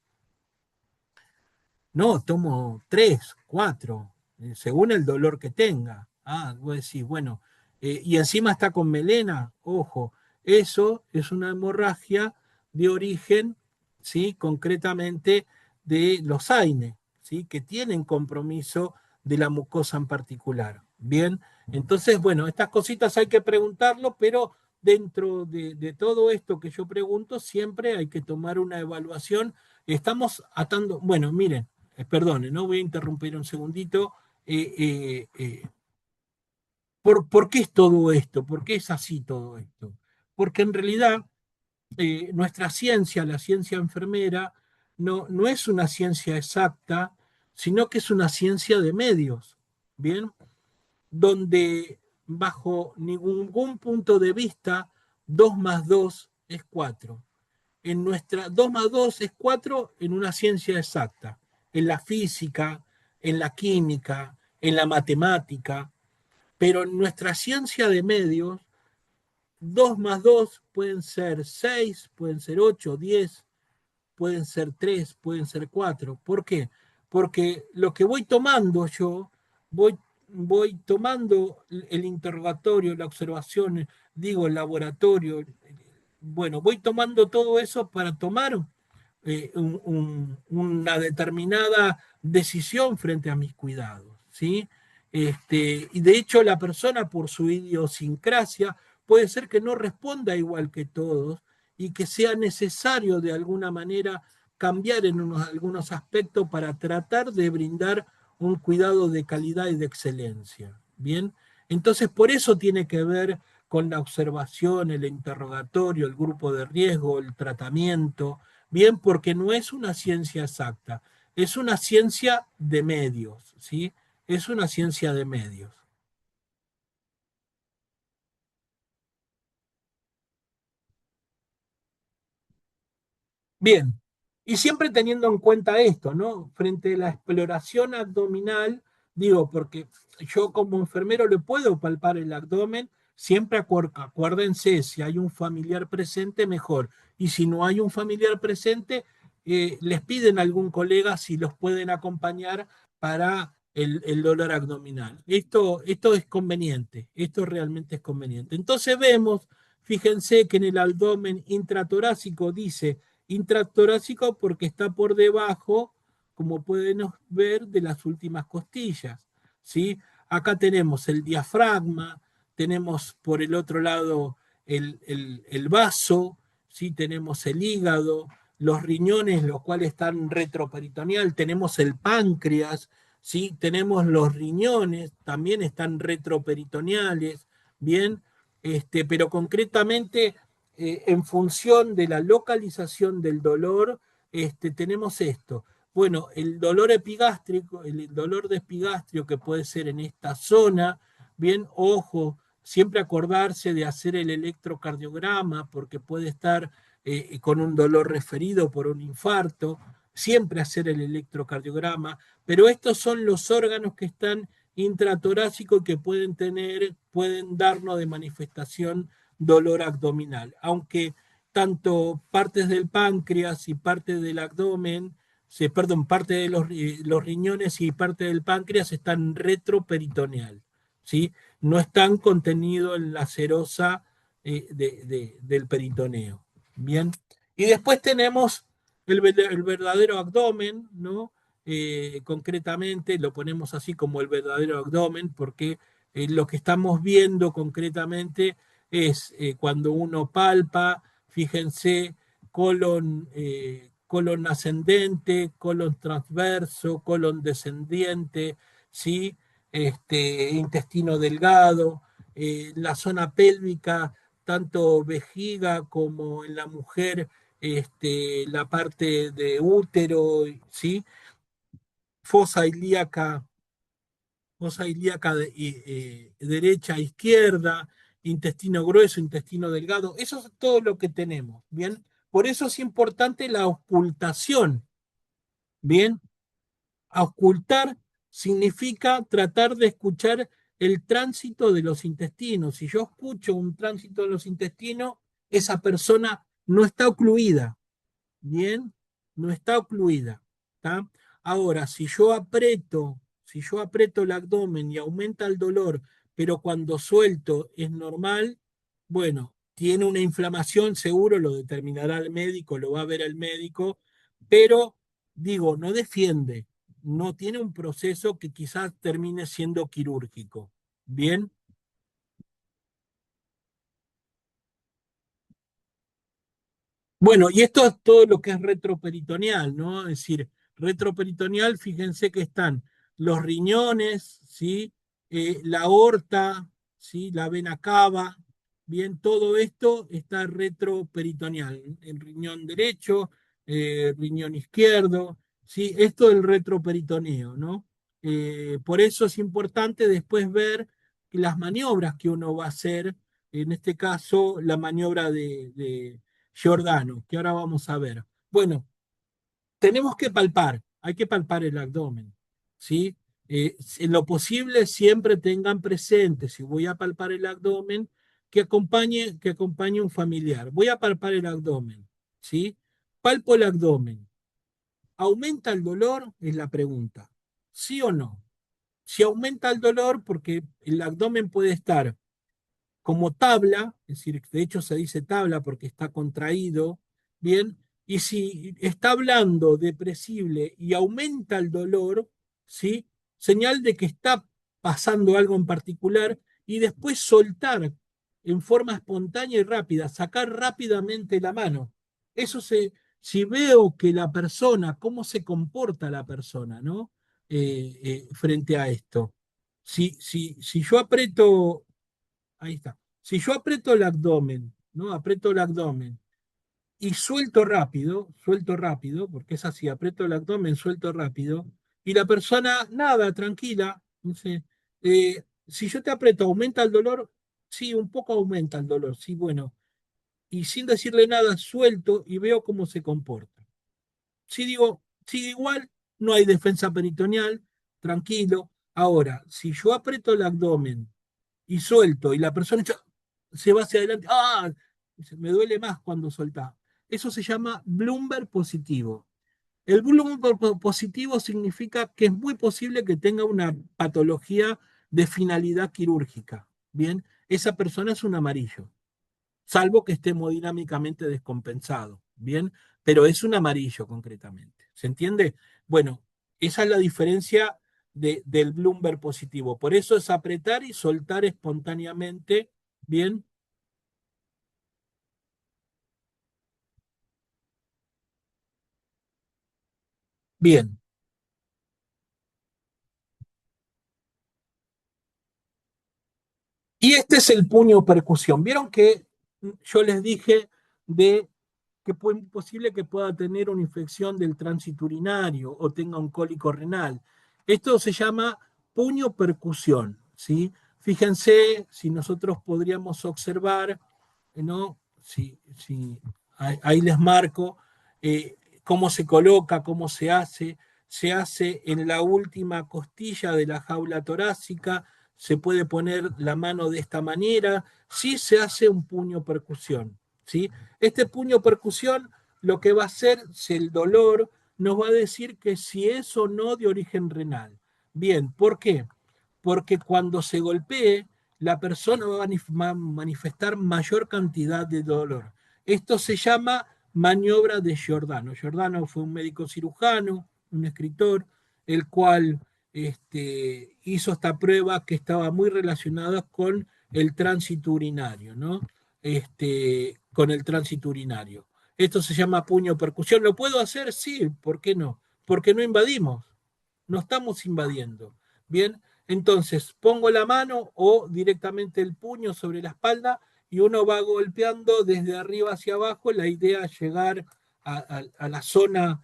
No, tomo 3, 4, según el dolor que tenga. Ah, vos decís, bueno, y encima está con melena, ojo, eso es una hemorragia de origen, ¿sí? Concretamente de los AINE, ¿sí? Que tienen compromiso de la mucosa en particular. Bien, entonces, bueno, estas cositas hay que preguntarlo, pero dentro de todo esto que yo pregunto, siempre hay que tomar una evaluación. Estamos atando, bueno, miren, perdone, no voy a interrumpir un segundito. Eh, eh, eh, ¿por qué es todo esto? ¿Por qué es así todo esto? Porque en realidad nuestra ciencia, la ciencia enfermera, no es una ciencia exacta, sino que es una ciencia de medios, ¿bien? Donde bajo ningún punto de vista 2 más 2 es 4. En nuestra 2 más 2 es 4 en una ciencia exacta, en la física, en la química, en la matemática, pero en nuestra ciencia de medios, 2 más 2 pueden ser 6, pueden ser 8, 10, pueden ser 3, pueden ser 4. ¿Por qué? Porque lo que voy tomando yo, voy tomando el interrogatorio, la observación, digo, el laboratorio, bueno, voy tomando todo eso para tomar una determinada decisión frente a mis cuidados, ¿sí? Y de hecho la persona por su idiosincrasia puede ser que no responda igual que todos y que sea necesario de alguna manera cambiar en algunos aspectos para tratar de brindar un cuidado de calidad y de excelencia. Bien, entonces por eso tiene que ver con la observación, el interrogatorio, el grupo de riesgo, el tratamiento, bien, porque no es una ciencia exacta, es una ciencia de medios, ¿sí? Es una ciencia de medios. Bien, y siempre teniendo en cuenta esto, ¿no? Frente a la exploración abdominal, digo, porque yo como enfermero le puedo palpar el abdomen, siempre acuérdense, si hay un familiar presente, mejor. Y si no hay un familiar presente, les piden a algún colega si los pueden acompañar para el dolor abdominal. Esto es conveniente, esto realmente es conveniente. Entonces vemos, fíjense que en el abdomen intratorácico dice intratorácico porque está por debajo, como pueden ver, de las últimas costillas, ¿sí? Acá tenemos el diafragma, tenemos por el otro lado el vaso, ¿sí? Tenemos el hígado, los riñones, los cuales están retroperitoneal, tenemos el páncreas, ¿sí? Tenemos los riñones, también están retroperitoneales, ¿bien? Pero concretamente en función de la localización del dolor, tenemos esto. Bueno, el dolor epigástrico, el dolor de epigastrio que puede ser en esta zona, bien, ojo, siempre acordarse de hacer el electrocardiograma porque puede estar con un dolor referido por un infarto, siempre hacer el electrocardiograma, pero estos son los órganos que están intratorácicos que pueden darnos de manifestación dolor abdominal, aunque tanto partes del páncreas y parte del abdomen, perdón, parte de los riñones y parte del páncreas están retroperitoneal, ¿sí? No están contenidos en la serosa del peritoneo. Bien. Y después tenemos el verdadero abdomen, ¿no? concretamente, lo ponemos así como el verdadero abdomen, porque lo que estamos viendo concretamente es cuando uno palpa, fíjense, colon ascendente, colon transverso, colon descendiente, ¿sí? Intestino delgado, la zona pélvica, tanto vejiga como en la mujer, la parte de útero, ¿sí? Fosa ilíaca, fosa ilíaca derecha, izquierda, intestino grueso, intestino delgado, eso es todo lo que tenemos, ¿bien? Por eso es importante la ocultación, ¿bien? Ocultar significa tratar de escuchar el tránsito de los intestinos. Si yo escucho un tránsito de los intestinos, esa persona no está ocluida, ¿bien? No está ocluida, ¿tá? Ahora, si yo aprieto el abdomen y aumenta el dolor, pero cuando suelto es normal, bueno, tiene una inflamación, seguro lo determinará el médico, lo va a ver el médico, pero digo, no defiende, no tiene un proceso que quizás termine siendo quirúrgico. ¿Bien? Bueno, y esto es todo lo que es retroperitoneal, ¿no? Es decir, retroperitoneal, fíjense que están los riñones, ¿sí? La aorta, ¿sí? La vena cava, bien, todo esto está retroperitoneal, el riñón derecho, riñón izquierdo, ¿sí? Esto es el retroperitoneo, ¿no? Por eso es importante después ver las maniobras que uno va a hacer, en este caso, la maniobra de Giordano, que ahora vamos a ver. Bueno, tenemos que palpar, hay que palpar el abdomen, ¿sí? En lo posible siempre tengan presente, si voy a palpar el abdomen, que acompañe un familiar. Voy a palpar el abdomen, ¿sí? Palpo el abdomen. ¿Aumenta el dolor? Es la pregunta. ¿Sí o no? Si aumenta el dolor, porque el abdomen puede estar como tabla, es decir, de hecho se dice tabla porque está contraído, bien, y si está blando, depresible y aumenta el dolor, ¿sí? Señal de que está pasando algo en particular y después soltar en forma espontánea y rápida, sacar rápidamente la mano. Eso si veo que la persona, cómo se comporta la persona, ¿no? Frente a esto. Si yo aprieto, ahí está. Si yo aprieto el abdomen, ¿no? Aprieto el abdomen y suelto rápido, porque es así, aprieto el abdomen, suelto rápido, y la persona, nada, tranquila, dice, si yo te aprieto, ¿aumenta el dolor? Sí, un poco aumenta el dolor, sí, bueno, y sin decirle nada, suelto y veo cómo se comporta. Si digo, sigue igual, no hay defensa peritoneal, tranquilo. Ahora, si yo aprieto el abdomen y suelto y la persona se va hacia adelante, ¡ah! Me duele más cuando soltá. Eso se llama Bloomberg positivo. El Bloomberg positivo significa que es muy posible que tenga una patología de finalidad quirúrgica. Bien, esa persona es un amarillo, salvo que esté hemodinámicamente descompensado. Bien, pero es un amarillo concretamente. ¿Se entiende? Bueno, esa es la diferencia del Bloomberg positivo. Por eso es apretar y soltar espontáneamente. Bien, bien. Y este es el puño percusión. Vieron que yo les dije de que es posible que pueda tener una infección del tránsito urinario o tenga un cólico renal. Esto se llama puño percusión, ¿sí? Fíjense si nosotros podríamos observar, ¿no? Ahí les marco cómo se coloca, cómo se hace en la última costilla de la jaula torácica, se puede poner la mano de esta manera, sí se hace un puño percusión, ¿sí? Este puño percusión lo que va a hacer, si el dolor nos va a decir que si es o no de origen renal. Bien, ¿por qué? Porque cuando se golpee, la persona va a manifestar mayor cantidad de dolor. Esto se llama maniobra de Giordano. Giordano fue un médico cirujano, un escritor, el cual hizo esta prueba que estaba muy relacionada con el tránsito urinario, ¿no? Con el tránsito urinario. Esto se llama puño percusión. ¿Lo puedo hacer? Sí, ¿por qué no? Porque no invadimos, no estamos invadiendo. Bien, entonces pongo la mano o directamente el puño sobre la espalda y uno va golpeando desde arriba hacia abajo. La idea es llegar a la zona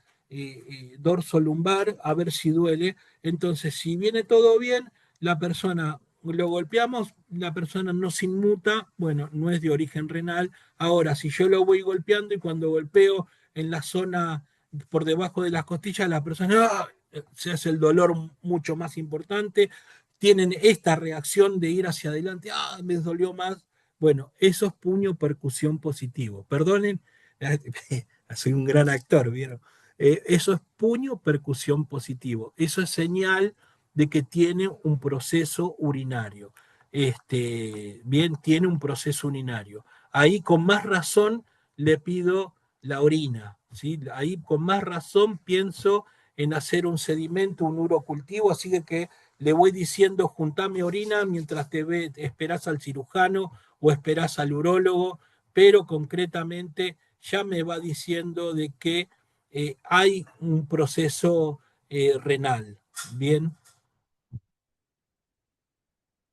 dorso-lumbar a ver si duele. Entonces, si viene todo bien, la persona lo golpeamos, la persona no se inmuta, bueno, no es de origen renal. Ahora, si yo lo voy golpeando y cuando golpeo en la zona por debajo de las costillas, la persona se hace el dolor mucho más importante, tienen esta reacción de ir hacia adelante, me dolió más. Bueno, eso es puño percusión positivo. Perdonen, soy un gran actor, ¿vieron? Eso es puño percusión positivo. Eso es señal de que tiene un proceso urinario. Bien, tiene un proceso urinario. Ahí con más razón le pido la orina, ¿sí? Ahí con más razón pienso en hacer un sedimento, un urocultivo, así que le voy diciendo, juntame orina mientras esperás al cirujano o esperás al urólogo, pero concretamente ya me va diciendo de que hay un proceso renal. Bien.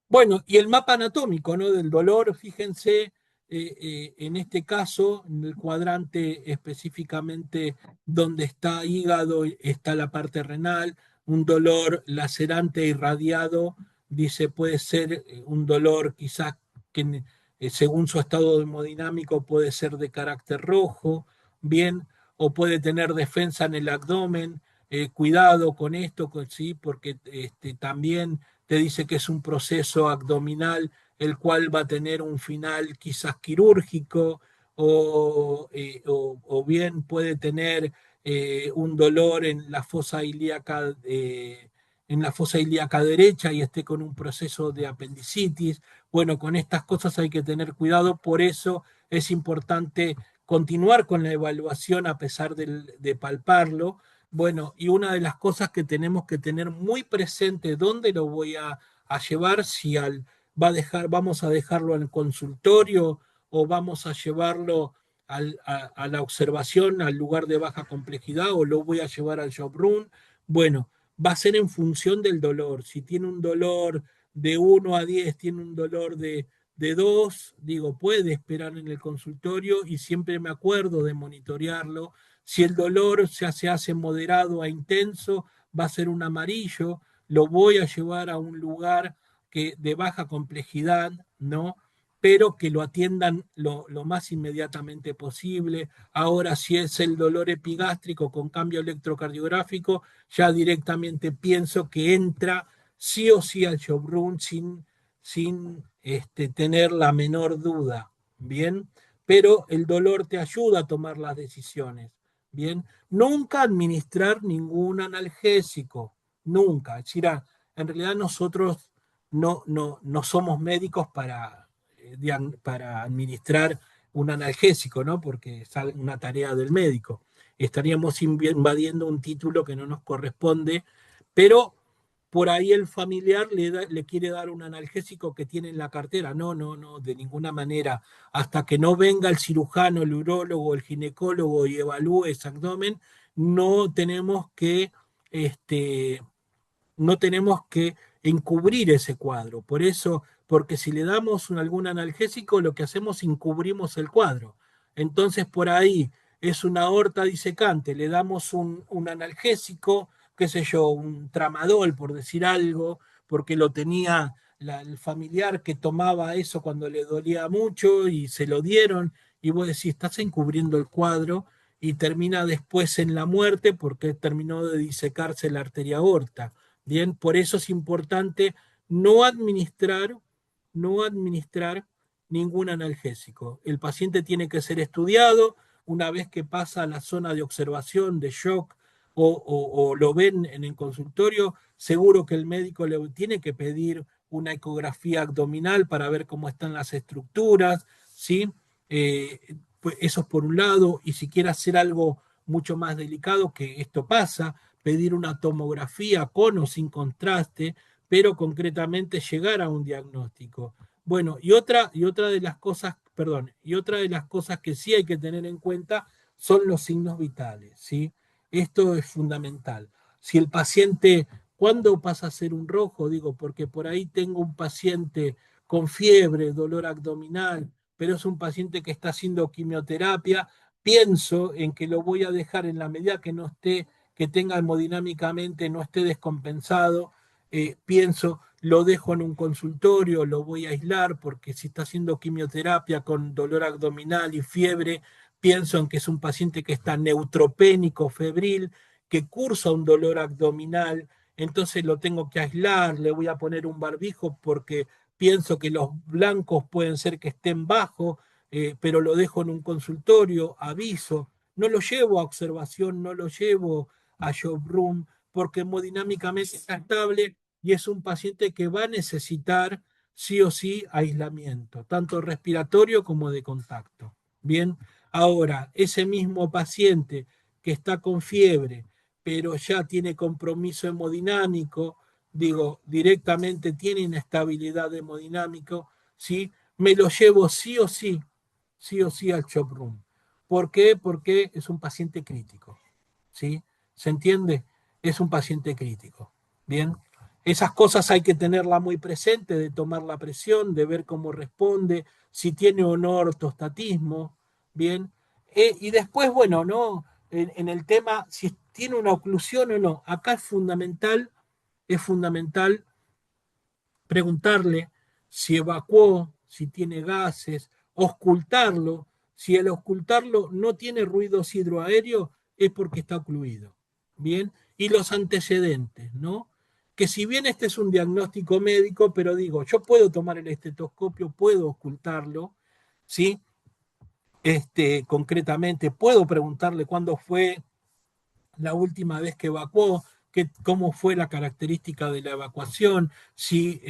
Bueno, y el mapa anatómico, ¿no? Del dolor, fíjense, en este caso, en el cuadrante específicamente donde está hígado, está la parte renal, un dolor lacerante irradiado, dice, puede ser un dolor quizás que según su estado hemodinámico puede ser de carácter rojo, bien, o puede tener defensa en el abdomen, cuidado con esto, sí, porque también te dice que es un proceso abdominal el cual va a tener un final quizás quirúrgico o bien puede tener un dolor en la fosa ilíaca derecha y esté con un proceso de apendicitis. Bueno, con estas cosas hay que tener cuidado, por eso es importante continuar con la evaluación a pesar de palparlo. Bueno, y una de las cosas que tenemos que tener muy presente, dónde lo voy a llevar, si vamos a dejarlo en el consultorio o vamos a llevarlo a la observación, al lugar de baja complejidad, o lo voy a llevar al job room. Bueno, va a ser en función del dolor. Si tiene un dolor de 1 a 10, tiene un dolor de 2, digo, puede esperar en el consultorio y siempre me acuerdo de monitorearlo. Si el dolor se hace moderado a intenso, va a ser un amarillo, lo voy a llevar a un lugar de baja complejidad, ¿no? Pero que lo atiendan lo más inmediatamente posible. Ahora, si es el dolor epigástrico con cambio electrocardiográfico, ya directamente pienso que entra sí o sí al job room sin tener la menor duda, ¿bien? Pero el dolor te ayuda a tomar las decisiones, ¿bien? Nunca administrar ningún analgésico, nunca. Es decir, en realidad nosotros no somos médicos para administrar un analgésico, ¿no? Porque es una tarea del médico. Estaríamos invadiendo un título que no nos corresponde, pero por ahí el familiar le quiere dar un analgésico que tiene en la cartera. No, no, no, de ninguna manera. Hasta que no venga el cirujano, el urólogo, el ginecólogo y evalúe ese abdomen, no tenemos que, este, no tenemos que encubrir ese cuadro. Por eso, porque si le damos algún analgésico, lo que hacemos es encubrimos el cuadro. Entonces, por ahí es una aorta disecante, le damos un analgésico, qué sé yo, un tramadol, por decir algo, porque lo tenía el familiar que tomaba eso cuando le dolía mucho y se lo dieron, y vos decís, estás encubriendo el cuadro y termina después en la muerte porque terminó de disecarse la arteria aorta. Bien, por eso es importante no administrar, no administrar ningún analgésico. El paciente tiene que ser estudiado una vez que pasa a la zona de observación, de shock, o lo ven en el consultorio, seguro que el médico le tiene que pedir una ecografía abdominal para ver cómo están las estructuras, ¿sí? Pues eso es por un lado, y si quiere hacer algo mucho más delicado, que esto pasa, pedir una tomografía con o sin contraste, pero concretamente llegar a un diagnóstico. Bueno, y otra de las cosas, perdón, y otra de las cosas que sí hay que tener en cuenta son los signos vitales, ¿sí? Esto es fundamental. Si el paciente, ¿cuándo pasa a ser un rojo? Digo, porque por ahí tengo un paciente con fiebre, dolor abdominal, pero es un paciente que está haciendo quimioterapia, pienso en que lo voy a dejar en la medida que no esté, que tenga hemodinámicamente, no esté descompensado, pienso, lo dejo en un consultorio, lo voy a aislar, porque si está haciendo quimioterapia con dolor abdominal y fiebre, pienso en que es un paciente que está neutropénico, febril, que cursa un dolor abdominal, entonces lo tengo que aislar, le voy a poner un barbijo porque pienso que los blancos pueden ser que estén bajo, pero lo dejo en un consultorio, aviso, no lo llevo a observación, no lo llevo a job room, porque hemodinámicamente está estable y es un paciente que va a necesitar sí o sí aislamiento, tanto respiratorio como de contacto. Bien, ahora, ese mismo paciente que está con fiebre, pero ya tiene compromiso hemodinámico, digo, directamente tiene inestabilidad hemodinámico, ¿sí? Me lo llevo sí o sí al shop room. ¿Por qué? Porque es un paciente crítico, ¿sí? ¿Se entiende? Es un paciente crítico. Bien, esas cosas hay que tenerla muy presente, de tomar la presión, de ver cómo responde, si tiene o no ortostatismo, bien. Y después, bueno, ¿no? En el tema, si tiene una oclusión o no, acá es fundamental preguntarle si evacuó, si tiene gases, ocultarlo. Si el ocultarlo no tiene ruidos hidroaéreos, es porque está ocluido. Bien, y los antecedentes, ¿no? Que si bien este es un diagnóstico médico, pero digo, yo puedo tomar el estetoscopio, puedo ocultarlo, ¿sí? Concretamente, puedo preguntarle cuándo fue la última vez que evacuó, cómo fue la característica de la evacuación, si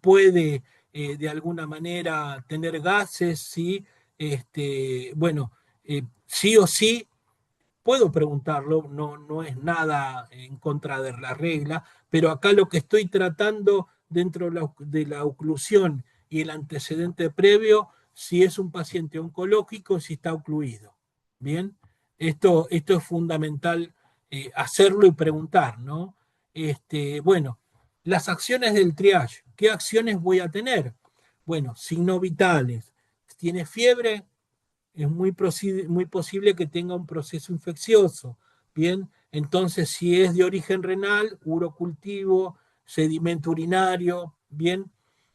puede de alguna manera tener gases, si, bueno, sí o sí puedo preguntarlo, no es nada en contra de la regla, pero acá lo que estoy tratando dentro de la oclusión y el antecedente previo, si es un paciente oncológico, si está ocluido. Bien, esto es fundamental hacerlo y preguntar, ¿no? Bueno, las acciones del triage, ¿qué acciones voy a tener? Bueno, signos vitales. ¿Tiene fiebre? Es muy posible que tenga un proceso infeccioso. Bien, entonces si es de origen renal, urocultivo, sedimento urinario, bien,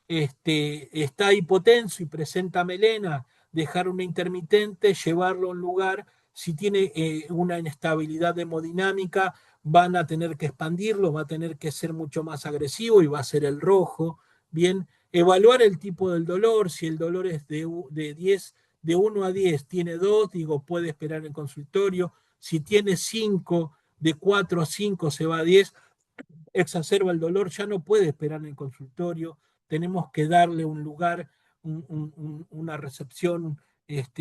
está hipotenso y presenta melena, dejar una intermitente, llevarlo a un lugar, si tiene una inestabilidad hemodinámica, van a tener que expandirlo, va a tener que ser mucho más agresivo y va a ser el rojo, bien, evaluar el tipo del dolor, si el dolor es de 10 de 1 a 10 tiene 2, digo, puede esperar en el consultorio. Si tiene 5, de 4 a 5 se va a 10, exacerba el dolor, ya no puede esperar en el consultorio. Tenemos que darle un lugar, una recepción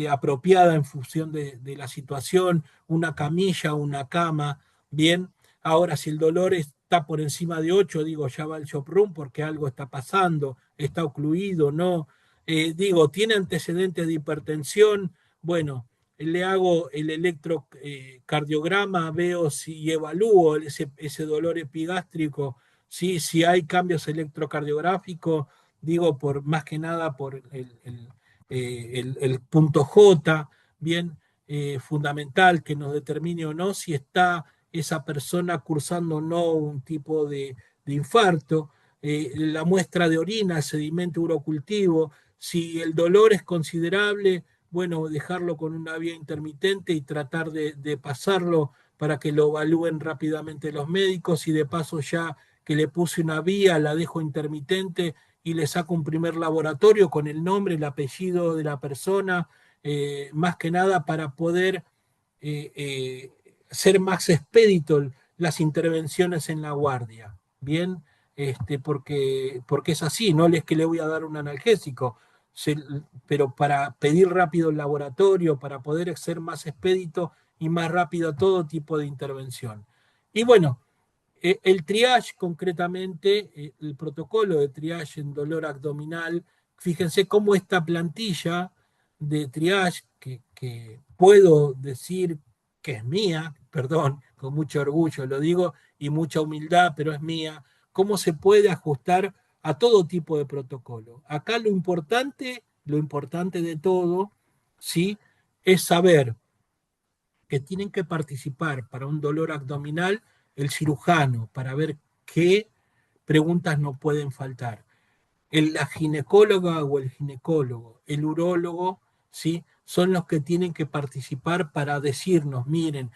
apropiada en función de la situación, una camilla, una cama, bien. Ahora, si el dolor está por encima de 8, digo, ya va al shop room porque algo está pasando, está ocluido, no. Digo, tiene antecedentes de hipertensión, bueno, le hago el electrocardiograma, veo si evalúo ese dolor epigástrico, ¿sí? Si hay cambios electrocardiográficos, digo, por más que nada por el punto J, bien, fundamental que nos determine o no si está esa persona cursando o no un tipo de infarto, la muestra de orina, el sedimento urocultivo, si el dolor es considerable, bueno, dejarlo con una vía intermitente y tratar de pasarlo para que lo evalúen rápidamente los médicos y de paso ya que le puse una vía, la dejo intermitente y le saco un primer laboratorio con el nombre, el apellido de la persona, más que nada para poder ser más expedito las intervenciones en la guardia. Bien, porque es así, no es que le voy a dar un analgésico, pero para pedir rápido el laboratorio, para poder ser más expedito y más rápido todo tipo de intervención. Y bueno, el triage concretamente, el protocolo de triage en dolor abdominal, fíjense cómo esta plantilla de triage, que puedo decir que es mía, perdón, con mucho orgullo lo digo y mucha humildad, pero es mía, cómo se puede ajustar a todo tipo de protocolo. Acá lo importante de todo, ¿sí? Es saber que tienen que participar para un dolor abdominal el cirujano para ver qué preguntas no pueden faltar. La ginecóloga o el ginecólogo, el urólogo, ¿sí? Son los que tienen que participar para decirnos, miren,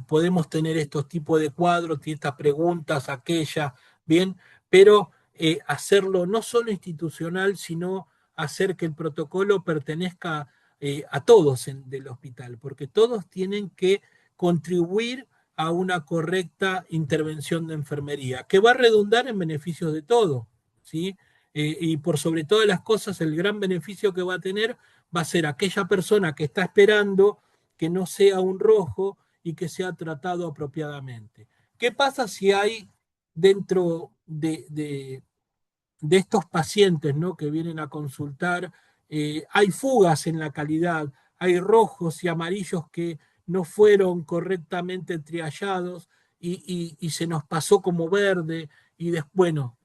podemos tener estos tipos de cuadros, estas preguntas, aquellas, bien, pero hacerlo no solo institucional, sino hacer que el protocolo pertenezca a todos del hospital, porque todos tienen que contribuir a una correcta intervención de enfermería, que va a redundar en beneficios de todos, ¿sí? Y por sobre todas las cosas, el gran beneficio que va a tener va a ser aquella persona que está esperando que no sea un rojo y que sea tratado apropiadamente. ¿Qué pasa si hay dentro de estos pacientes, ¿no?, que vienen a consultar, hay fugas en la calidad, hay rojos y amarillos que no fueron correctamente triallados y se nos pasó como verde y bueno,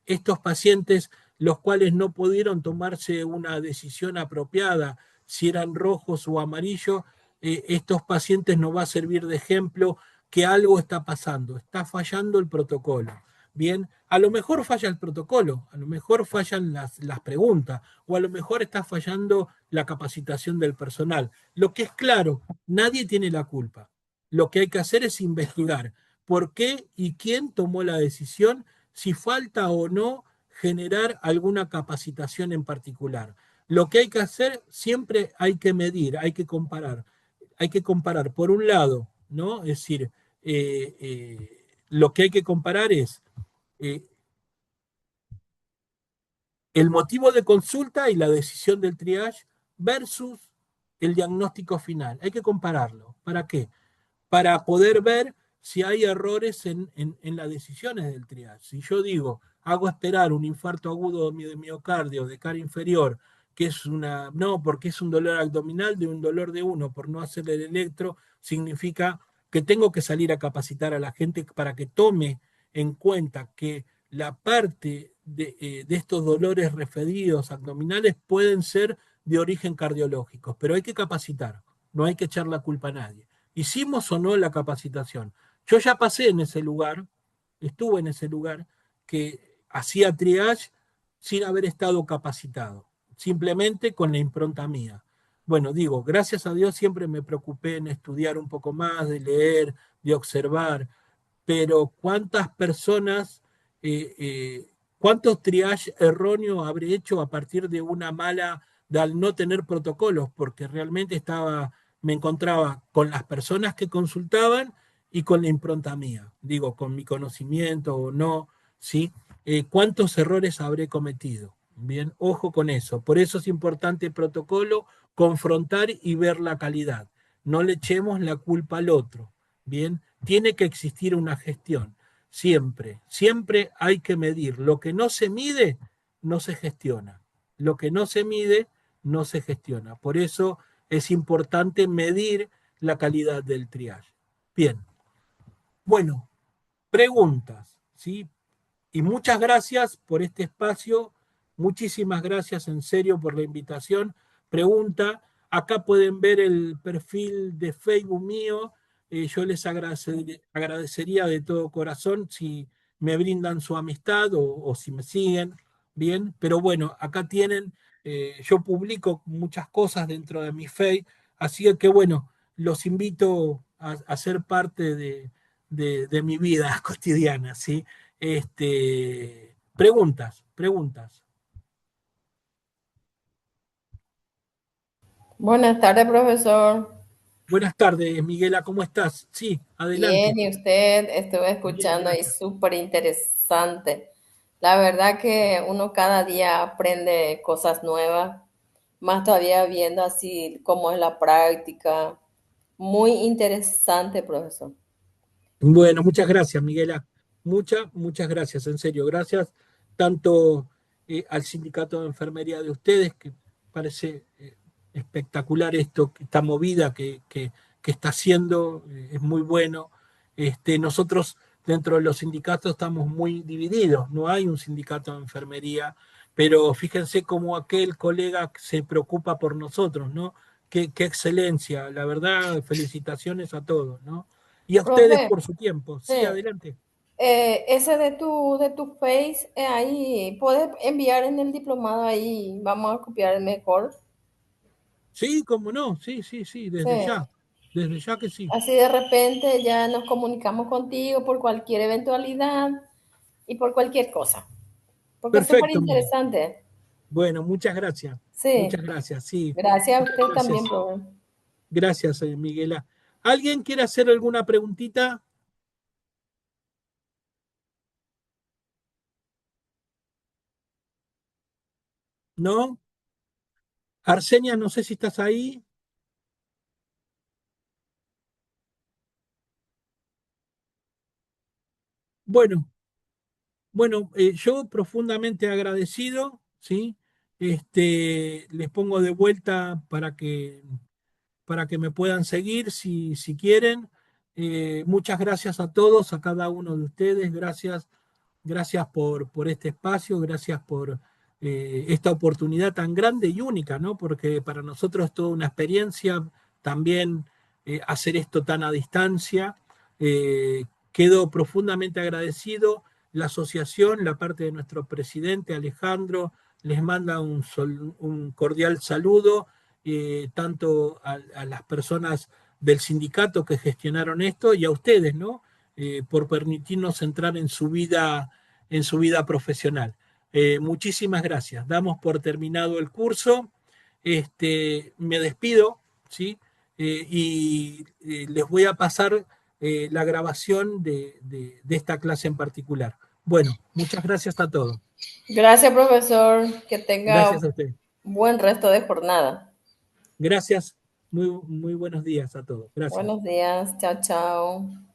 estos pacientes los cuales no pudieron tomarse una decisión apropiada, si eran rojos o amarillos, estos pacientes nos va a servir de ejemplo que algo está pasando, está fallando el protocolo. Bien, a lo mejor falla el protocolo, a lo mejor fallan las preguntas, o a lo mejor está fallando la capacitación del personal. Lo que es claro, nadie tiene la culpa. Lo que hay que hacer es investigar por qué y quién tomó la decisión, si falta o no generar alguna capacitación en particular. Lo que hay que hacer, siempre hay que medir, hay que comparar. Hay que comparar, por un lado, ¿no? Es decir, lo que hay que comparar es eh, el motivo de consulta y la decisión del triage versus el diagnóstico final. Hay que compararlo. ¿Para qué? Para poder ver si hay errores en las decisiones del triage. Si yo digo, hago esperar un infarto agudo de miocardio de cara inferior, que es no, porque es un dolor abdominal de un dolor de uno, por no hacerle el electro, significa que tengo que salir a capacitar a la gente para que tome en cuenta que la parte de estos dolores referidos abdominales pueden ser de origen cardiológico, pero hay que capacitar, no hay que echar la culpa a nadie. Hicimos o no la capacitación. Yo ya pasé en ese lugar, estuve en ese lugar que hacía triage sin haber estado capacitado, simplemente con la impronta mía. Bueno, digo, gracias a Dios siempre me preocupé en estudiar un poco más, de leer, de observar, pero ¿cuántas personas, cuántos triage erróneos habré hecho a partir de una mala, de al no tener protocolos? Porque realmente me encontraba con las personas que consultaban y con la impronta mía, digo, con mi conocimiento o no, ¿sí? ¿Cuántos errores habré cometido? Bien, ojo con eso. Por eso es importante el protocolo, confrontar y ver la calidad. No le echemos la culpa al otro. Bien, tiene que existir una gestión. Siempre, siempre hay que medir. Lo que no se mide, no se gestiona. Lo que no se mide, no se gestiona. Por eso es importante medir la calidad del triage. Bien, bueno, preguntas, ¿sí? Y muchas gracias por este espacio. Muchísimas gracias en serio por la invitación. Pregunta, acá pueden ver el perfil de Facebook mío. Yo les agradecería de todo corazón si me brindan su amistad o si me siguen bien. Pero bueno, acá tienen, yo publico muchas cosas dentro de mi Face, así que bueno, los invito a ser parte de mi vida cotidiana, ¿sí? Preguntas. Buenas tardes, profesor. Buenas tardes, Miguela, ¿cómo estás? Sí, adelante. Bien, ¿y usted? Estuve Bien, escuchando ahí gracias. súper interesante. La verdad que uno cada día aprende cosas nuevas, más todavía viendo así cómo es la práctica. Muy interesante, profesor. Bueno, muchas gracias, Miguela. Muchas gracias, en serio. Gracias tanto al sindicato de enfermería de ustedes, que parece espectacular esto, esta movida que está haciendo, es muy bueno. Nosotros dentro de los sindicatos estamos muy divididos, no hay un sindicato de enfermería, pero fíjense cómo aquel colega se preocupa por nosotros, ¿no? Qué excelencia, la verdad, felicitaciones a todos, ¿no? Y a ustedes Profe, por su tiempo. Sí, sí. adelante. Ese de tu Face, ahí, puedes enviar en el diplomado ahí, vamos a copiar mejor. Sí, cómo no, sí, sí, sí, Sí. desde ya que sí. Así de repente ya nos comunicamos contigo por cualquier eventualidad y por cualquier cosa. Porque es súper Perfecto, Miguel. interesante. Bueno, Sí. muchas gracias, sí, Gracias a muchas usted también, gracias, profe. gracias, Miguela. ¿Alguien quiere hacer alguna preguntita? ¿No? Arsenia, no sé si estás ahí. Bueno, bueno, yo profundamente agradecido, ¿sí? Les pongo de vuelta para que me puedan seguir si quieren. Muchas gracias a todos, a cada uno de ustedes. Gracias por este espacio, gracias por esta oportunidad tan grande y única, ¿no? Porque para nosotros es toda una experiencia también hacer esto tan a distancia. Quedo profundamente agradecido. La asociación, la parte de nuestro presidente Alejandro, les manda un cordial saludo, tanto a las personas del sindicato que gestionaron esto y a ustedes, ¿no? Por permitirnos entrar en su vida profesional. Muchísimas gracias. Damos por terminado el curso. Me despido, ¿sí? Les voy a pasar la grabación de esta clase en particular. Bueno, muchas gracias a todos. Gracias, profesor. Que tenga Gracias a ustedes. buen resto de jornada. Gracias. Muy buenos días a todos. Gracias. Buenos días. Chao, chao.